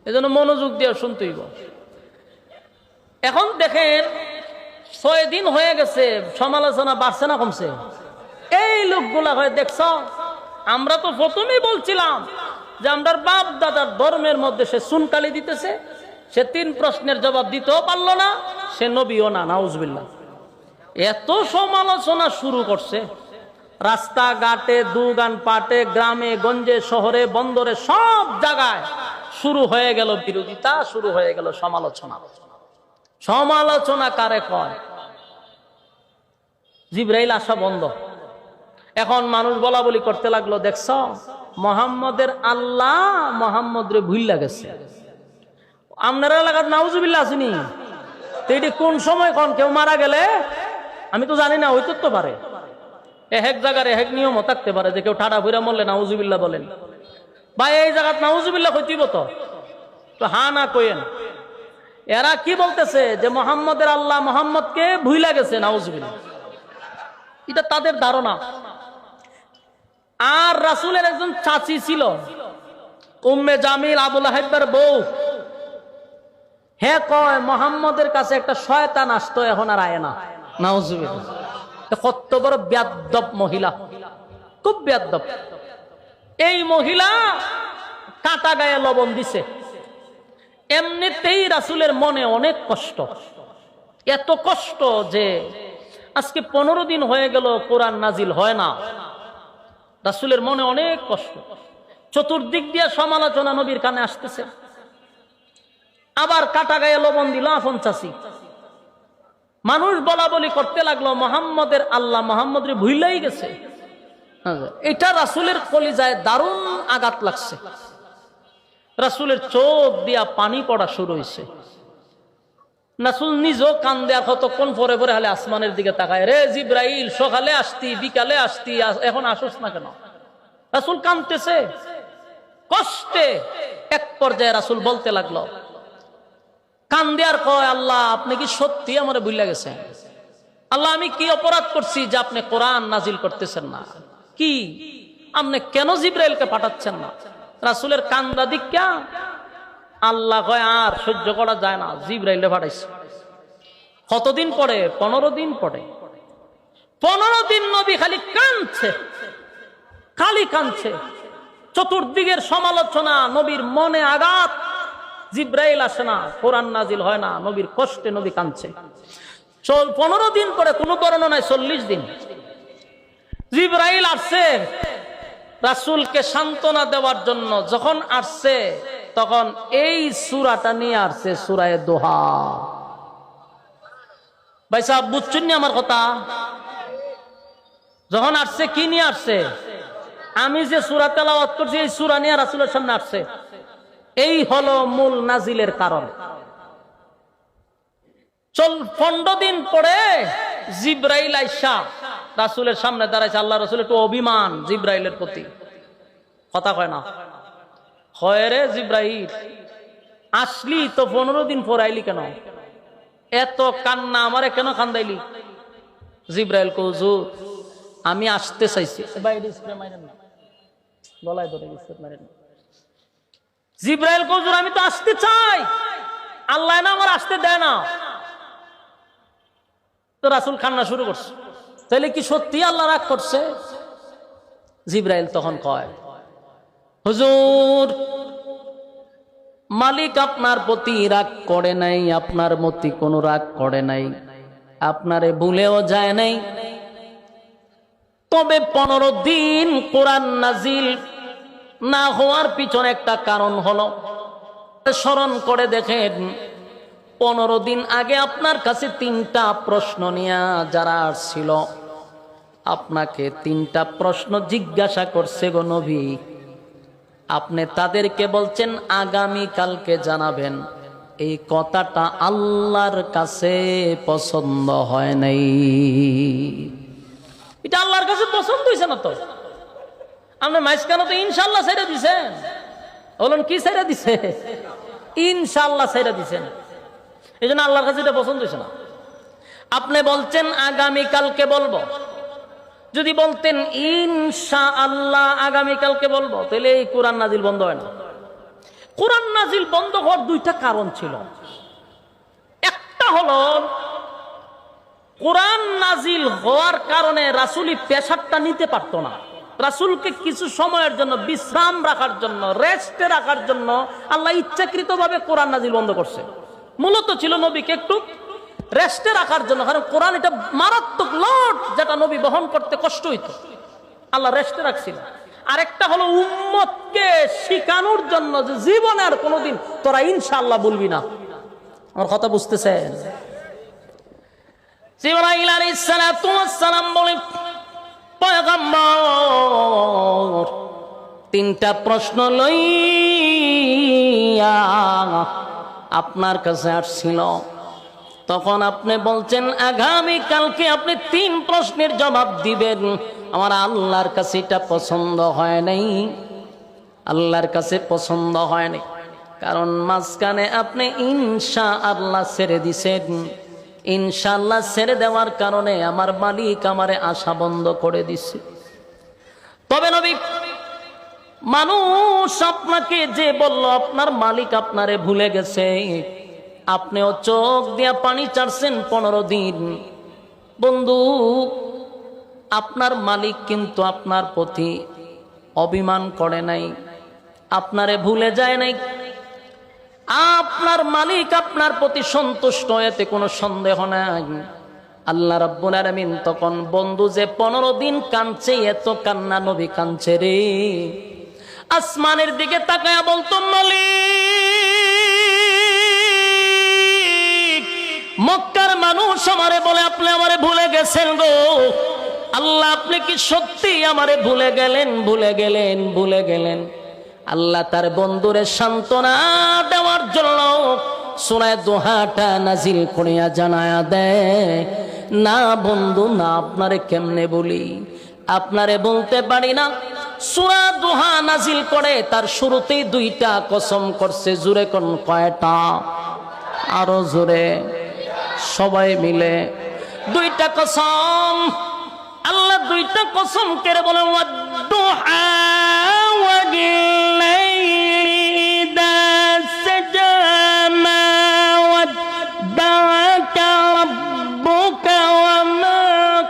এজন্য মনোযোগ দিয়ে শুনতে হইব। এখন দেখেন 6 দিন হয়ে গেছে, সমালোচনা বাড়ছে না কমছে? এই লোকগুলা হয় দেখছ, আমরা তো প্রথমেই বলছিলাম যে আমরার বাপ দাদার ধর্মের মধ্যে সে চুনকালি দিতেছে, সে 3 প্রশ্নের জবাব দিতেও পারলো না, সে নবীও না, নাউজুবিল্লাহ। এত সমালোচনা শুরু করছে, রাস্তাঘাটে, দোকান পাটে, গ্রামে গঞ্জে, শহরে বন্দরে, সব জায়গায় শুরু হয়ে গেল বিরোধিতা, শুরু হয়ে গেল সমালোচনা। সমালোচনা কারে কয়? জিবরাইল আসা বন্ধ। এখন মানুষ বলা বলি করতে লাগলো, দেখছ মোহাম্মদের আল্লাহ মোহাম্মদ রে ভুইল্লা গেছে। আপনারা এলাকার নাউজুবিল্লাহ আসেনি তো, এটি কোন সময় কোন কেউ মারা গেলে আমি তো জানি না, হইতে তো পারে, এক জায়গার এক নিয়মও থাকতে পারে যে কেউ ঠাডা ভুইরা মরলে নাউজুবিল্লাহ বলেন। ভাই এই জায়গাত নাউজুবিল্লাহ হইতেইব তো হা না কইেন। এরা কি বলতেছে যে মোহাম্মদের আল্লাহ মোহাম্মদকে ভুইলা গেছে, নাউজুবিল্লাহ। এটা তাদের ধারণা। আর রাসূলের একজন চাচি ছিল, উম্মে জামিল, আবুল লাহাবের বউ। হে কয় মোহাম্মদের কাছে একটা শয়তান আসতো, এখন আর আয় না, নাউজুবিল্লাহ। কত বড় বেয়াদব মহিলা, খুব বেয়াদব। এই মহিলা কাটা গায়ে লবণ দিছে। এমনিতেই রাসূলের মনে অনেক কষ্ট, এত কষ্ট যে আজকে 15 দিন হয়ে গেল কোরআন নাজিল হয় না। রাসূলের মনে অনেক কষ্ট, চতুর্দিক দিয়ে সমালোচনা নবীর কানে আসতেছে। আবার কাটা গায়ে লবণ দিল আপন চাচি। মানুষ বলা বলি করতে লাগলো মোহাম্মদের আল্লাহ মোহাম্মদ রে ভুইলাই গেছে। এটা রাসূলের কলিজায় দারুণ আঘাত লাগছে। রাসূলের চোখ দিয়া পানি পড়া শুরু হয়েছে। রাসূল নিজেও কান্দে, আর কতক্ষণ পরে পরে হালে আসমানের দিকে তাকায়, রে জিবরাইল সকালে আসতি, বিকালে আসতি, এখন আসোস না কেন? রাসূল কাঁদতেছে কষ্টে। এক পর্যায়ে রাসূল বলতে লাগলো, কান্দে আর কয়, আল্লাহ আপনি কি সত্যি আমারে ভুইলা গেছেন? আল্লাহ আমি কি অপরাধ করছি যে আপনি কোরআন নাজিল করতেছেন না? কি আপনি কেন জিবরাইলকে পাঠাচ্ছেন না? রাসূলের কান্দা দিক্কা আল্লাহ কয় আর সহ্য করা যায় না, জিবরাইলে পাঠাইছে। কতদিন পরে? 15 দিন পরে। 15 দিন নবী খালি কাঁদছে, খালি কাঁদছে। চতুর্দিকের সমালোচনা, নবীর মনে আঘাত। জিবরাইল আসে না, কোরআন নাজিল হয় না, নবীর কষ্টে নবী কাঁদছে। 15 দিন পরে, কোনো বর্ণনায় 40 দিন, জিবরাইল আসছে রাসূলকে সান্ত্বনা দেওয়ার জন্য। যখন আসছে তখন এই সূরাটা নিয়ে আসছে, সূরা দোহা। ভাই সাহেব বুঝছেন না আমার কথা? যখন আসছে কি নিয়ে আসছে? আমি যে সূরা তেলাওয়াত করছি এই সূরা নিয়ে রাসূলের সামনে আসছে। এই হলো মূল নাজিলের কারণ। 15 দিন পরে জিবরাইল আইসা রাসূলের সামনে দাঁড়াইছে। আল্লাহ রাসূল একটু অভিমান জিবরাইলের প্রতি, কথা কয় না। হয় রে জিবরাইল, আসলি তো 15 দিন পর আইলি কেন? এত কান্না, আমারে কেন কান্দাইলি? জিবরাইল কয়, হুজুর আমি আসতে চাইছি। জিবরাইল কয়, হুজুর আমি তো আসতে চাই, আল্লাহ না আমার আসতে দেয় না। তো রাসূল কান্না শুরু করছে। তাহলে কি সত্যি আল্লাহ রাগ করছে? জিবরাইল তখন কয়, হুজুর মালিক আপনার প্রতি রাগ করে নাই, আপনার প্রতি কোনো রাগ করে নাই, আপনারে ভুলেও যায় নাই। তবে 15 দিন কোরআন নাজিল না হওয়ার পিছনে একটা কারণ হলো, স্মরণ করে দেখেন 15 দিন আগে আপনার কাছে 3টা প্রশ্ন নিয়ে যারা ছিল, আপনাকে 3টা প্রশ্ন জিজ্ঞাসা করছে গো নবী। আপনি তাদেরকে বলছেন আগামী কালকে জানাবেন। এই কথাটা আল্লাহর কাছে পছন্দ হয় নাই। এটা আল্লাহর কাছে পছন্দ হয়েছে না তো? আপনি মাঝখানে তো ইনশাআল্লাহ ছেড়ে দিছেন। বলুন কি ছেড়ে দিছে? ইনশাআল্লাহ ছেড়ে দিছেন। এই জন্য আল্লাহর কাছে এটা পছন্দ হয়েছে না। আপনি বলছেন আগামীকালকে বলবো। যদি বলতেন ইনশাআল্লাহ আগামীকালকে বলবো, তাহলে এই কোরআন নাজিল বন্ধ হয় না। কোরআন নাজিল বন্ধ হওয়ার 2টা কারণ ছিল। একটা হলো কোরআন নাজিল হওয়ার কারণে রাসূলি পেশাবটা নিতে পারতো না। রাসূলকে কিছু সময়ের জন্য বিশ্রাম রাখার জন্য, রেস্টে রাখার জন্য আল্লাহ ইচ্ছাকৃতভাবে কোরআন নাজিল বন্ধ করছে। মূলত ছিল নবীকে একটু রেস্টে রাখার জন্য, কারণ কোরআন এটা মারাত্মক লোড, যেটা নবী বহন করতে কষ্ট হইতো, আল্লাহ রেস্টে রাখছিল। আরেকটা হলো উম্মতকে শিখানোর জন্য যে জীবনে আর কোনোদিন তোরা ইনশাআল্লাহ বলবি না। আমার কথা বুঝতেছেন? জিবরাইল আলাইহিস সালাতু ওয়াস সালাম বলেন, পয়গম্বর তিনটা প্রশ্ন লইয়া আপনার কাছে আসছিল, তখন আপনি বলছেন আগামী কালকে আপনি 3 প্রশ্নের জবাব দিবেন। আমার আল্লাহর কাছে এটা পছন্দ হয় নাই, আল্লাহর কাছে পছন্দ হয় নাই, কারণ মাঝখানে আপনি ইনশাআল্লাহ ছেড়ে দিছেন। ইনশাআল্লাহ ছেড়ে দেওয়ার কারণে আমার মালিক আমারে আশা বন্ধ করে দিছে। তবে নবী, মানুষ আপনাকে যে বলল আপনার মালিক আপনারে ভুলে গেছে, আপনিও চোখ দিয়া পানি চাটছেন 15 দিন। বন্ধু, আপনার মালিক কিন্তু আপনার প্রতি অভিমান করে নাই, আপনারে ভুলে যায় নাই। আপনার মালিক আপনার প্রতি সন্তুষ্ট, এতে কোনো সন্দেহ নাই। আল্লাহ রাব্বুল আলামিন তখন বন্ধু যে 15 দিন কাঁদছে, এত কান্না নবী কাঁদছে রে, আসমানের দিকে তাকায়া বলতো, মালিক, মক্কার মানুষ আমারে বলে আপনি আমারে ভুলে গেছেন গো। আল্লাহ, আপনি কি সত্যি আমারে ভুলে গেলেন? ভুলে গেলেন, ভুলে গেলেন। আল্লাহ তার বন্ধুরে সান্ত্বনা দেওয়ার জন্য সূরা দুহাটা নাজিল করিয়া জানায়া দেয়, না বন্ধু না, আপনারে কেমনে বলি, আপনারে বলতে পারি না। সূরা দুহা নাজিল করে তার শুরুতেই 2টা কসম করছে। জোরে কোন কয়টা? আরো জোরে, সবাই মিলে 2টা কসম। আল্লাহ 2টা কসম করে বলে, ওয়াদ-দুহা ওয়াল-লাইলি ইযা সাজা মা ওয়াদ্দা'আকা রাব্বুকা ওয়া মা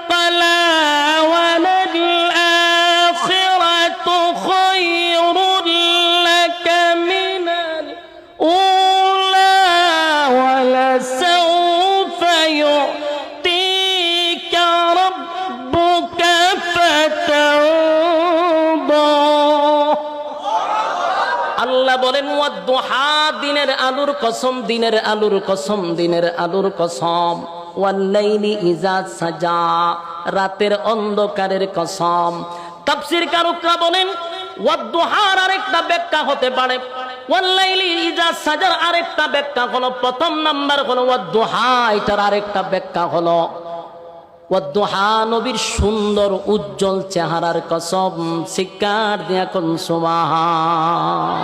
ক্বালা ওয়ালাল-আখিরাতু খায়রুল লাকা মিনাল উলা ওয়ালাসাউফা ইউ'তিকা রাব্বুকা ফাতারদা। আল্লাহ বলেন, ওয়াদ-দুহা, দিনের আলোর কসম, দিনের আলোর কসম, দিনের আলোর কসম। ওয়াল-লাইলি ইযা সাজা, রাতের অন্ধকারের কসম। তাফসীর কারকরা বলেন, ওয়াদ-দুহার আরেকটা ব্যাখ্যা হতে পারে, ওয়াল-লাইলি ইযা সাজার আরেকটা ব্যাখ্যা হলো, প্রথম নাম্বার হলো ওয়াদ-দুহা, এটার আরেকটা ব্যাখ্যা হলো ওয়াদ-দুহা নবীর সুন্দর উজ্জ্বল চেহারার কসম। শিকার দিয়া কোন সুবহান।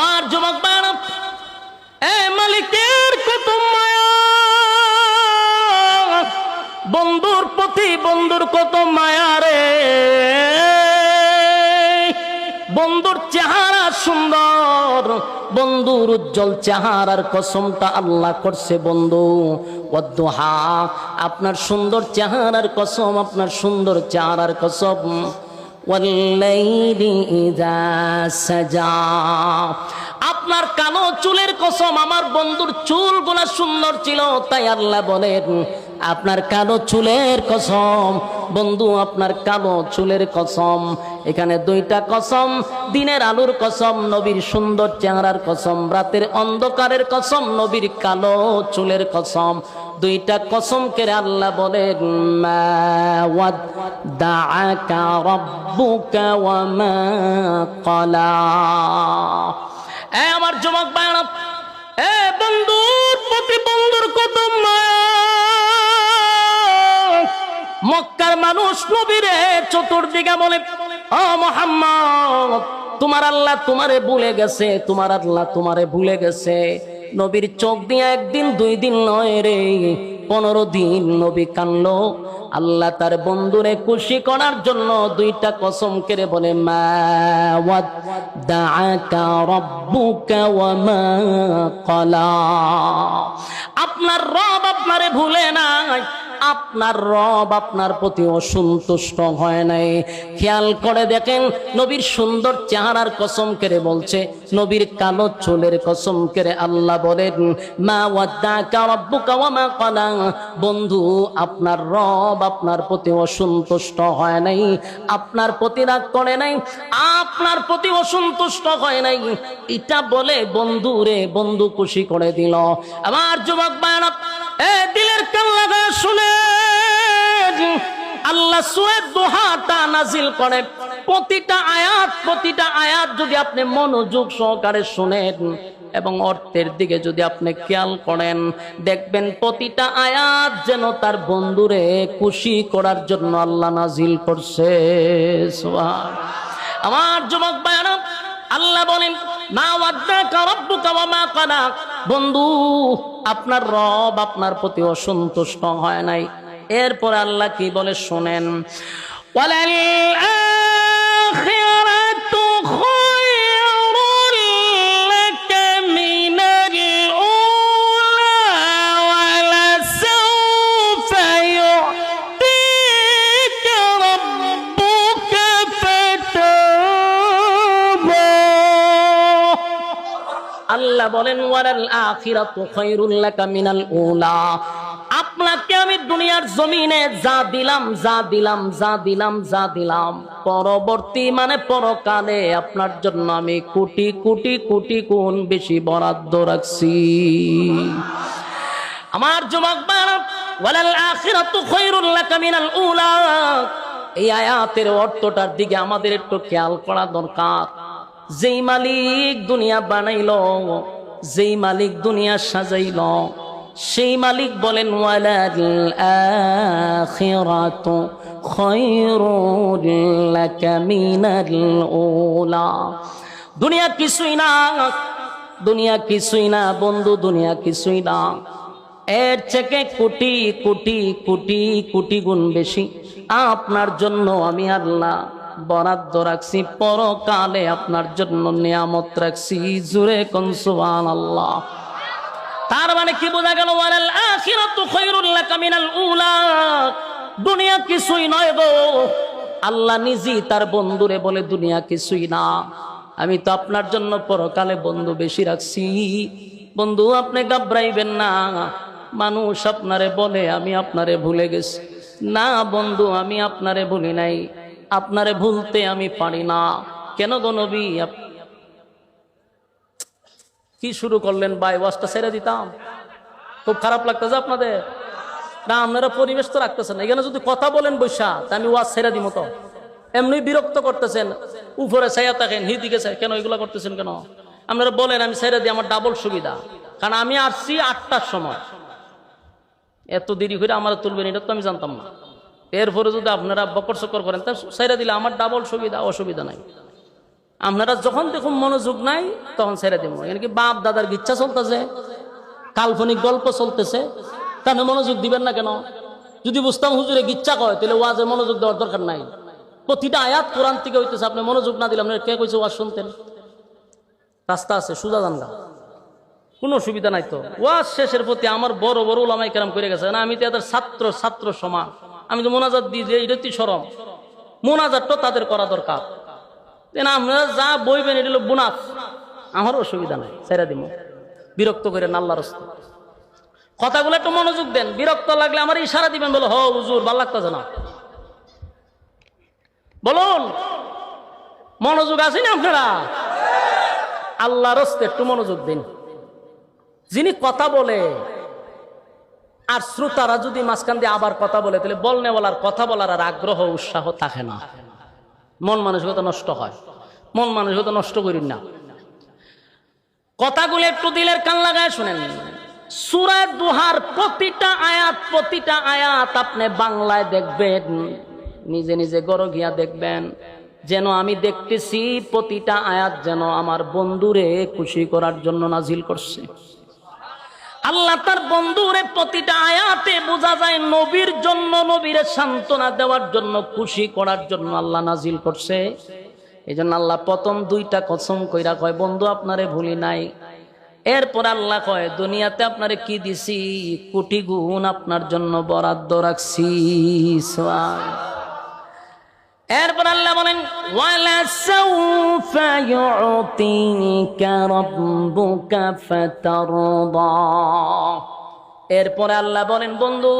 আর যুবক ভাইরা, এ মালিকের কত মায়া, বন্ধুর প্রতি বন্ধুর কত মায়া রে। বন্ধুর চেহারা সুন্দর, বন্ধুর উজ্জ্বল চেহারার কসমটা আল্লাহ করছে। বন্ধু, ওয়াদ-দুহা, আপনার সুন্দর চেহারার কসম, আপনার সুন্দর চেহারার কসম। ওয়াল-লাইলি ইযা সাজা, আপনার কালো চুলের কসম। আমার বন্ধুর চুলগুলা সুন্দর ছিল, তাই আল্লাহ বলেন আপনার কালো চুলের কসম। বন্ধু, আপনার কালো চুলের কসম। এখানে 2টা কসম, দিনের আলোর কসম, নবীর সুন্দর চেহারার কসম, রাতের অন্ধকারের কসম, নবীর কালো চুলের কসম। 2টা কসম করে আল্লাহ বলেন, মা ওয়াদ্দা'আকা রাব্বুকা ওয়া মা ক্বালা। এ আমার যুবক ভাইরা, এ বন্ধুর প্রতি বন্ধুর কত মায়া। মক্কার মানুষ নবীরে চতুর্দিকে বলে, ও মুহাম্মদ, তোমার আল্লাহ তোমারে ভুলে গেছে, তোমার আল্লাহ তোমারে ভুলে গেছে। নবীর চোখ দিয়ে 1 দিন 2 দিন নয় রে, 15 দিন নবী কানলো। আল্লাহ তার বন্ধুরে খুশি করার জন্য 2টা কসম করে বলে, মা ওয়াদ্দাআকা রাব্বুকা ওয়া মা ক্বালা। আপনার রব আপনারে ভুলে নাই, আপনার রব আপনার প্রতি অসন্তুষ্ট হয় নাই। খেয়াল করে দেখেন, নবীর সুন্দর চেহারার কসম করে বলছে, নবীর কালো চুলের কসম করে আল্লাহ বলেন, মা ওয়াদ্দাআকা রাব্বুকা ওয়া মা ক্বালা। বন্ধু, আপনার রব আপনার প্রতি অসন্তুষ্ট হয় নাই, আপনার প্রতি রাগ করে নাই, আপনার প্রতি অসন্তুষ্ট হয় নাই। এটা বলে বন্ধু রে বন্ধু খুশি করে দিল। আমার যুবক ভাইরা, এ দিলের কান লাগা শুনে আল্লাহ সূরা দুহাটা নাজিল করে। প্রতিটা আয়াত যদি আপনি মনোযোগ সহকারে শুনেন এবং অর্থের দিকে যদি আপনি খেয়াল করেন, দেখবেন প্রতিটা আয়াত যেন তার বন্ধুরে খুশি করার জন্য আল্লাহ নাজিল করছে। সুবহান। আমার যুবক ভাইরা, আল্লাহ বলেন, মা ওয়াদ্দাআকা রাব্বুকা ওয়া মা ক্বালা। বন্ধু, আপনার রব আপনার প্রতি অসন্তুষ্ট হয় নাই। এরপর আল্লাহ কি বলে শুনেন, ওয়ালাল আখিরাতু খায়রুল লাকা মিনাল উলা ওয়ালা সাওফা ইউ'তিকা রাব্বুকা ফাতারদা। আল্লাহ বলেন, ওয়ালাল আখিরাতু খায়রুল লাকা মিনাল উলা। আপনাকে আমি দুনিয়ার জমিনে যা দিলাম, পরবর্তী মানে পরকালে আপনার জন্য আমি কোটি কোটি কোটি গুণ বেশি বরাদ্দ রাখছি। আমার যুবক ভাইরা, ওয়ালাল আখিরাতু খায়রুল লাকা মিনাল উলা, এই আয়াতের অর্থটার দিকে আমাদের একটু খেয়াল করা দরকার। যেই মালিক দুনিয়া বানাইলো, যেই মালিক দুনিয়া সাজাইলো, সেই মালিক বলেন, ওয়ালাল আখিরাতু খায়রুল লাকা মিনাল উলা। দুনিয়া কিছুই না বন্ধু, দুনিয়া কিছুই না। এর থেকে কোটি কোটি কোটি কোটি গুণ বেশি আপনার জন্য আমি আল্লাহ বরাদ্দ রাখছি। পরকালে আপনার জন্য নিয়ামত রাখছি। জোরে কোন সুবহানাল্লাহ। তার মানে কি বোঝা গেল, ওয়ালাল আখিরাতু খায়রুল লাকা মিনাল উলা। দুনিয়া কিছুই নয় গো। আল্লাহ নিজেই তার বন্ধুরে বলে, দুনিয়া কিছুই না, আমি তো আপনার জন্য পরকালে বন্ধু বেশি রাখছি। বন্ধু, আপনি ঘাবড়াইবেন না। মানুষ আপনারে বলে আমি আপনারে ভুলে গেছি। না বন্ধু, আমি আপনারে ভুলি নাই, আপনারে ভুলতে আমি পারি না। কেন গো নবী, কি শুরু করলেন ভাই? ওয়াজটা ছেড়ে দিতাম। খুব খারাপ লাগতেছে আপনাদের না? আপনারা পরিবেশ তো রাখতেছেন। এখানে যদি কথা বলেন বৈশা, তা আমি ওয়াজ ছেড়ে দিব তো। এমনি বিরক্ত করতেছেন, উপরে ছায়া থাকেন, হিদিকে কেন এগুলো করতেছেন কেন? আপনারা বলেন আমি ছেড়ে দিই, আমার ডাবল সুবিধা। কারণ আমি আসছি 8টার সময়, এত দেরি করে আমার তুলবেন এটা তো আমি জানতাম না। এরপরে যদি আপনারা বকর চকর করেন, তা ছেড়ে দিলে আমার ডাবল সুবিধা, অসুবিধা নাই। আপনারা যখন দেখুন মনোযোগ নাই তখন ছেড়ে দিব। এখানে বাপ দাদার গিচ্ছা চলতেছে, কাল্পনিক গল্প চলতেছে, তাহলে মনোযোগ দিবেন না কেন? যদি বুঝতাম হুজুরে গিচ্ছা কয়, তাহলে ওয়াজে মনোযোগ দেওয়ার দরকার নাই। প্রতিটা আয়াত কোরআন থেকে হইতেছে, আপনি মনোযোগ না দিলে আপনার কে কইছে ওয়াজ শুনতেন? রাস্তা আছে, সুজা জানগা, কোনো অসুবিধা নাই তো। ওয়াজ শেষের প্রতি আমার বড় বড় ওলামায়ে কেরাম করে গেছে না, আমি তো এদের ছাত্র সমান। আমি তো মোনাজাত দিই যে এটা তুই শরম, মোনাজাতটা তাদের করা দরকার। আপনারা যা বইবেন এটা হলো বুনাফ, আমার অসুবিধা নাই, ছেড়ে দিব। বিরক্ত করেন আল্লাহর রাস্তা। কথাগুলো একটু মনোযোগ দেন। বিরক্ত লাগলে আমার ইশারা দিবেন, বলো হ হুজুর ভাল লাগতেছে না, বলুন। মনোযোগ আছে না আপনারা? আল্লাহর রাস্তায় একটু মনোযোগ দিন। যিনি কথা বলে আর শ্রোতারা যদি মাঝখান দিয়ে আবার কথা বলে, তাহলে বলনেওয়ালার কথা বলার আর আগ্রহ উৎসাহ থাকে না, মন মানসিকতা নষ্ট হয়। মন মানসিকতা নষ্ট করিন না। কথাগুলো একটু দিলের কান লাগায় শুনেন। সূরা দুহার প্রতিটা আয়াত আপনি বাংলায় দেখবেন, নিজে নিজে গড় গিয়া দেখবেন, যেন আমি দেখতেছি প্রতিটা আয়াত যেন আমার বন্ধুরে খুশি করার জন্য নাজিল করছে। আল্লাহ তার বন্ধুরে প্রতিটা আয়াতে বোঝা যায় নবীর জন্য, নবীরে সান্ত্বনা দেওয়ার জন্য, খুশি করার জন্য আল্লাহ নাজিল করছে। এই জন্য আল্লাহ প্রথম দুইটা কসম কইরা কয় বন্ধু আপনারে ভুলি নাই। এরপর আল্লাহ কয় দুনিয়াতে আপনারে কি দিছি, কোটি গুণ আপনার জন্য বরাদ্দ রাখছি। এরপর আল্লাহ বলেন ওয়ালা সাউফা ইউতিকা রাব্বুকা ফাতারদা। এরপর আল্লাহ বলেন বন্ধু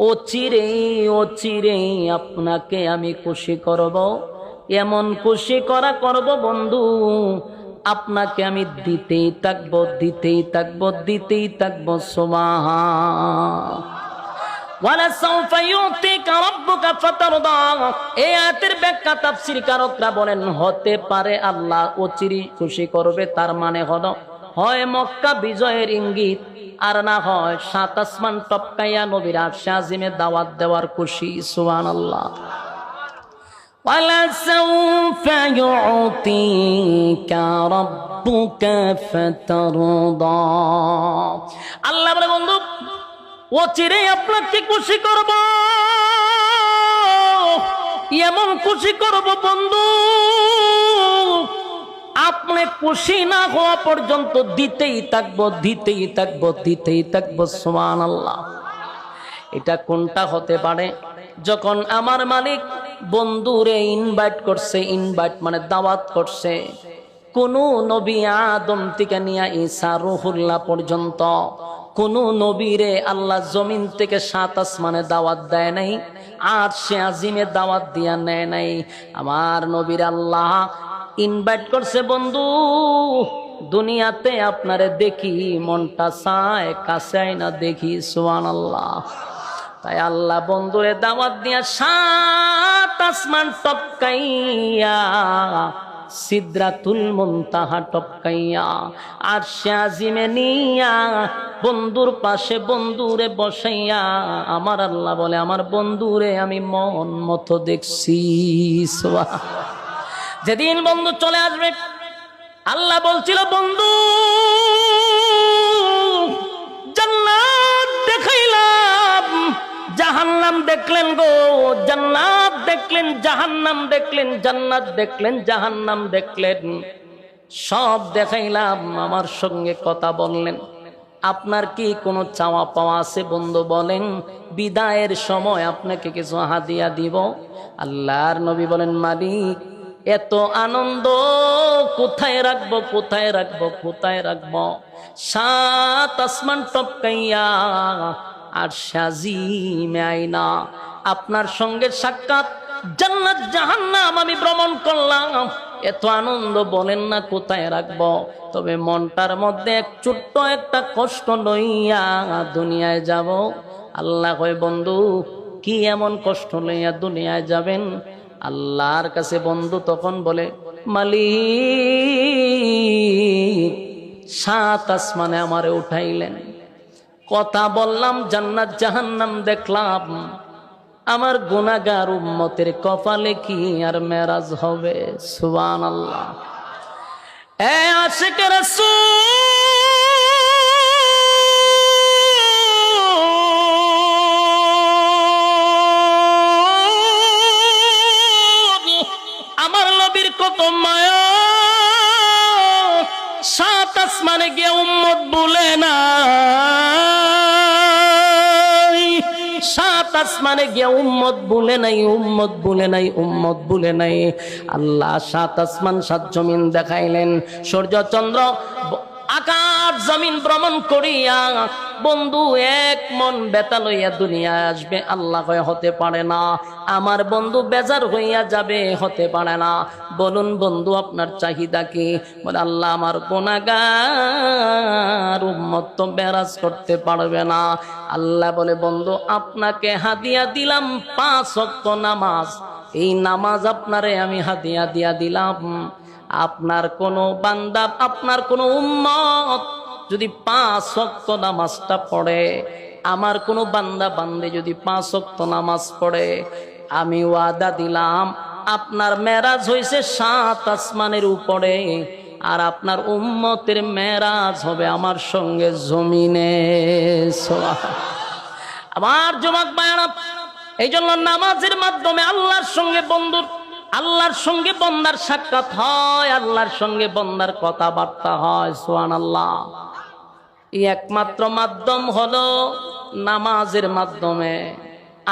অচিরে আপনাকে আমি খুশি করব, এমন খুশি করব বন্ধু আপনাকে আমি দিতেই থাকবো সুবহান। ওয়ালা সাউফা ইউতিকা রাব্বুকা ফাতারদা। এই আয়াতের ব্যাখ্যা তাফসীরকারকরা বলেন হতে পারে আল্লাহ অচিরে খুশি করবে, তার মানে হলো হয় মক্কা বিজয়ের ইঙ্গিত, আর না হয় সাত আসমান টপকাইয়া নবীর আরশে আজিমে দাওয়াত দেওয়ার খুশি। সুবহানাল্লাহ। ওয়ালা সাউফা ইউতিকা রাব্বুকা ফাতারদা। আল্লাহ বলে বন্ধু অচিরেই আপনাকে খুশি করব, এমন খুশি করব বন্ধু আপনি খুশি না হওয়া পর্যন্ত দিতেই থাকবো সুবহানাল্লাহ। এটা কোনটা হতে পারে? যখন আমার মালিক বন্ধুরে ইনভাইট করছে, ইনভাইট মানে দাওয়াত করছে, কোন নবী আদম থেকে নিয়ে ঈসা রূহুল্লাহ পর্যন্ত কোন নবীরে আল্লাহ জমিন থেকে সাত আসমানে দাওয়াত দেয় নাই, আরশে আজিমে দাওয়াত দিয়া নেয় নাই। আমার নবীর আল্লাহ ইনভাইট করছে বন্ধু দুনিয়াতে আপনারে দেখি, মনটা চায় কাছে আইনা দেখি। সুবহানাল্লাহ। তাই আল্লাহ বন্ধুরে দাওয়াত দিয়া সাত আসমান টপকাইয়া, সিদরাতুল মুনতাহা টপকাইয়া, আরশে আজিমে নিয়া বন্ধুর পাশে বন্ধুরে বসাইয়া আমার আল্লাহ বলে আমার বন্ধুরে আমি মন মতো দেখছি। যেদিন বন্ধু চলে আসবে আল্লাহ বলছিল বন্ধু জান্নাত দেখাইলাম, জাহান্নাম দেখলেন গো, জান্নাত দেখলেন, জাহান্নাম দেখলেন, জান্নাত দেখলেন, জাহান্নাম দেখলেন, সব দেখাইলাম, আমার সঙ্গে কথা বললেন। আপনার কি কোনো চাওয়া পাওয়া আছে বন্ধু বলেন, বিদায়ের সময় আপনাকে কিছু হাদিয়া দিব। আল্লাহর নবী বলেন মালিক এত আনন্দ কোথায় রাখবো? সাত আসমান টপকাইয়া আর সাজিমে আইনা আপনার সঙ্গে সাক্ষাৎ, জান্নাত জাহান্নাম আমি ভ্রমণ করলাম, এত আনন্দ বলেন না কোথায় রাখবো? তবে মনটার মধ্যে এক ছোট্ট একটা কষ্ট লইয়া দুনিয়ায় যাব। আল্লাহ কয় বন্ধু কি এমন কষ্ট লইয়া দুনিয়ায় যাবেন? আল্লাহর কাছে বন্ধু তখন বলে মালিক সাত আসমানে আমারে উঠাইলেন, কথা বললাম, জান্নাত জাহান্নাম দেখলাম, আমার গুনাহগার উম্মতের কপালে কি আর মেরাজ হবে? সুবহানাল্লাহ। এ আশিক রাসূল, আমার নবীর কত মায়া, সাত আসমানে গিয়ে উম্মত বলে না, সাত আসমানে গিয়া উম্মত ভুলে নাই। আল্লাহ সাত আসমান সাত জমিন দেখাইলেন, সূর্য চন্দ্র আকাশ জমিন ভ্রমণ করিয়া বন্ধু এক মন বেতা লইয়া দুনিয়ায় আসবে। আল্লাহ কয় হতে পারে না, আমার বন্ধু বেজার হইয়া যাবে, হতে পারে না। বলুন বন্ধু আপনার চাহিদা কি? বলে আল্লাহ আমার গুনাহগার উম্মত তো বেরাজ করতে পারবে না। আল্লাহ বলে বন্ধু আপনাকে হাদিয়া দিলাম 5 ওয়াক্ত নামাজ, এই নামাজ আপনারে আমি হাদিয়া দিয়া দিলাম। আপনার কোনো বান্দা, আপনার কোনো উম্মত যদি 5 ওয়াক্ত নামাজটা পড়ে, আমার কোনো বান্দা বান্দে যদি 5 ওয়াক্ত নামাজ পড়ে, আমি ওয়াদা দিলাম আপনার মেরাজ হইছে 7 আসমানের উপরে, আর আপনার উম্মতের মেরাজ হবে আমার সঙ্গে জমিনে। আমার যুবক ভাইরা, এই জন্য নামাজের মাধ্যমে আল্লাহর সঙ্গে বন্দার সাক্ষাৎ হয়, আল্লাহর সঙ্গে বন্দার কথাবার্তা হয়। সুবহানাল্লাহ। এই একমাত্র মাধ্যম হলো নামাজের মাধ্যমে,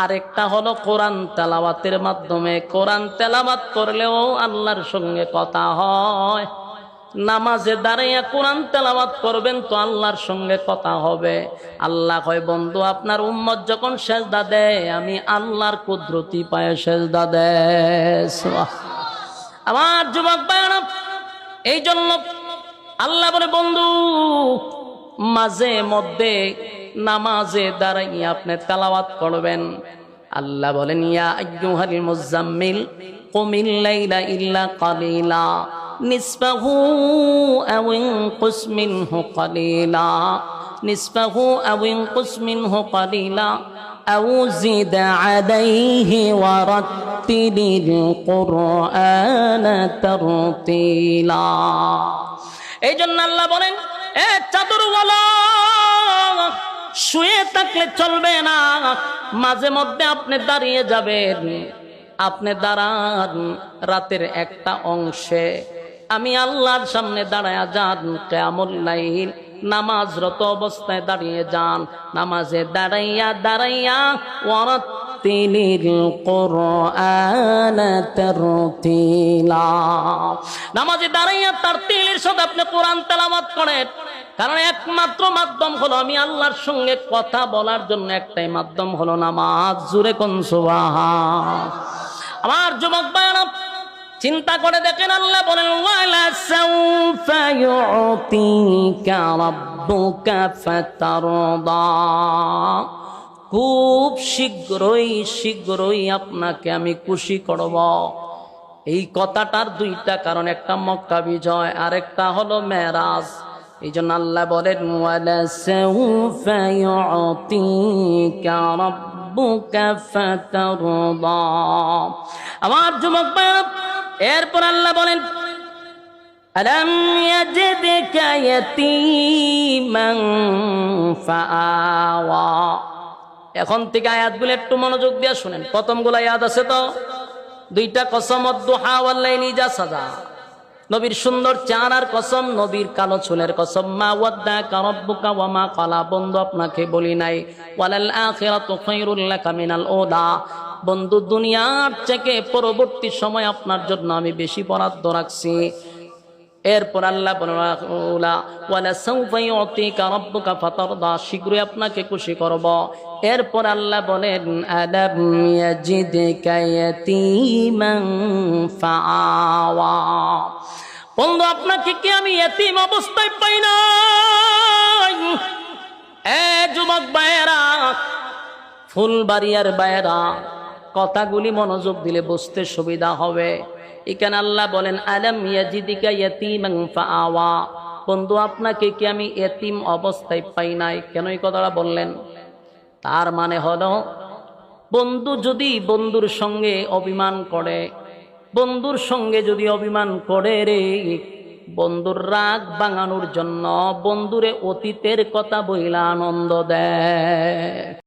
আরেকটা হলো কোরআন তেলাওয়াতের মাধ্যমে। কোরআন তেলাওয়াত করলেও আল্লাহর সঙ্গে কথা হয়। নামাজে দাঁড়াইয়া কোরআন তেলাওয়াত করবেন তো আল্লাহর সঙ্গে কথা হবে। আল্লাহ কয়, বন্ধু আপনার উম্মত যখন সেজদা দেয় আমি আল্লাহর কুদরতি পায়ে সেজদা দেয়। আমার যুবক ভাইরা, এই জন্য আল্লাহ বলে, বন্ধু মাঝে মধ্যে নামাজে দাঁড়াইয়া আপনি তেলাওয়াত করবেন। আল্লাহ বলেন, ইয়া আইয়ুহাল মুযাম্মিল কুমিল লাইলা ইল্লা কালিলা নিসফাহু আও ইনকুস মিনহু কালিলা নিসফাহু আও ইনকুস মিনহু কালিলা আও জিদ আলাইহি ওয়ারাত্তিলিল কুরআনা তারতিলা। এই জন্য আল্লাহ বলেন, এ চাদরওয়ালা শুয়ে থাকলে চলবে না, মাঝে মধ্যে আপনি দাঁড়িয়ে যাবেন। আপনি দাঁড়ান রাতের একটা অংশে, আমি আল্লাহর সামনে দাঁড়ায়া যান কিয়ামুল লাইল, নামাজরত অবস্থায় দাঁড়িয়ে যান। নামাজে দাঁড়াইয়া ওয়ারাত্তিলিল কুরআনা তারতিলা, নামাজে দাঁড়াইয়া তারতিলের সাথে আপনি কোরআন তেলাওয়াত করেন। কারণ একমাত্র মাধ্যম হলো আমি আল্লাহর সঙ্গে কথা বলার জন্য, একটাই মাধ্যম হলো নামাজ। জোরে কোন সুবহান। আমার যুবক ভাইরা, চিন্তা করে দেখেন, আল্লাহ বলেন, ওয়ালা সাউফা ইউতিকা রাব্বুকা ফাতারদা, খুব শীঘ্রই আপনাকে আমি খুশি করব। এই কথাটার দুইটা কারণ, একটা মক্কা বিজয় আর একটা হলো মেরাজ। এই জন্য আল্লাহ বলেন, ওয়ালা সাউফা ইউতিকা রাব্বুকা ফাতারদা। আমার যুবক ভাইরা, এরপর আল্লাহ বলেন, আলাম ইয়াজিদকা ইয়াতীমান ফাআওয়া। এখন থেকে আয়াতগুলো একটু মনোযোগ দিয়ে শুনেন। প্রথমগুলো আয়াত আছে তো, দুইটা কসম, ওয়াদ-দুহা ওয়াল-লাইলি ইযা সাজা, নবীর সুন্দর চেহারার কসম, নবীর কালো চুলের কসম। মা ওয়াদ্দাকা রাব্বুকা ওয়া মা ক্বালা, বন্ধু আপনাকে বলি নাই। ওয়ালাল আখিরাতু খায়রুল লাকা মিনাল উলা, বন্ধু দুনিয়ার থেকে পরবর্তী সময় আপনার জন্য আমি বেশি বরাদ্দ রাখছি। এরপর আল্লাহ বলেন, ওয়ালা সাউফা ইউতিকা রাব্বুকা ফাতারদা, শীঘ্রই আপনাকে খুশি করব। এরপর আল্লাহ বলেন, আলাম ইয়াজিদকা ইয়াতীমান ফাআওয়া, বন্ধু আপনাকে কি আমি ইতিম অবস্থায় পাই নাই? এ যুবক ভাইয়েরা, ফুলবাড়িয়ার ভাইয়েরা, কথাগুলি মনোযোগ দিলে বুঝতে সুবিধা হবে। এখানে আল্লাহ বলেন, আলাম ইয়াজিদকা ইয়াতীমান ফাআওয়া, বন্ধু আপনাকে কি আমি ইতিম অবস্থায় পাই নাই? কেন এই কথাটা বললেন? তার মানে হলো, বন্ধু যদি বন্ধুর সঙ্গে অভিমান করে, বন্ধুর সঙ্গে যদি অভিমান করে রে, বন্ধুর রাগ ভাঙানোর জন্য বন্ধুরে অতীতের কথা বইলা আনন্দ দেয়।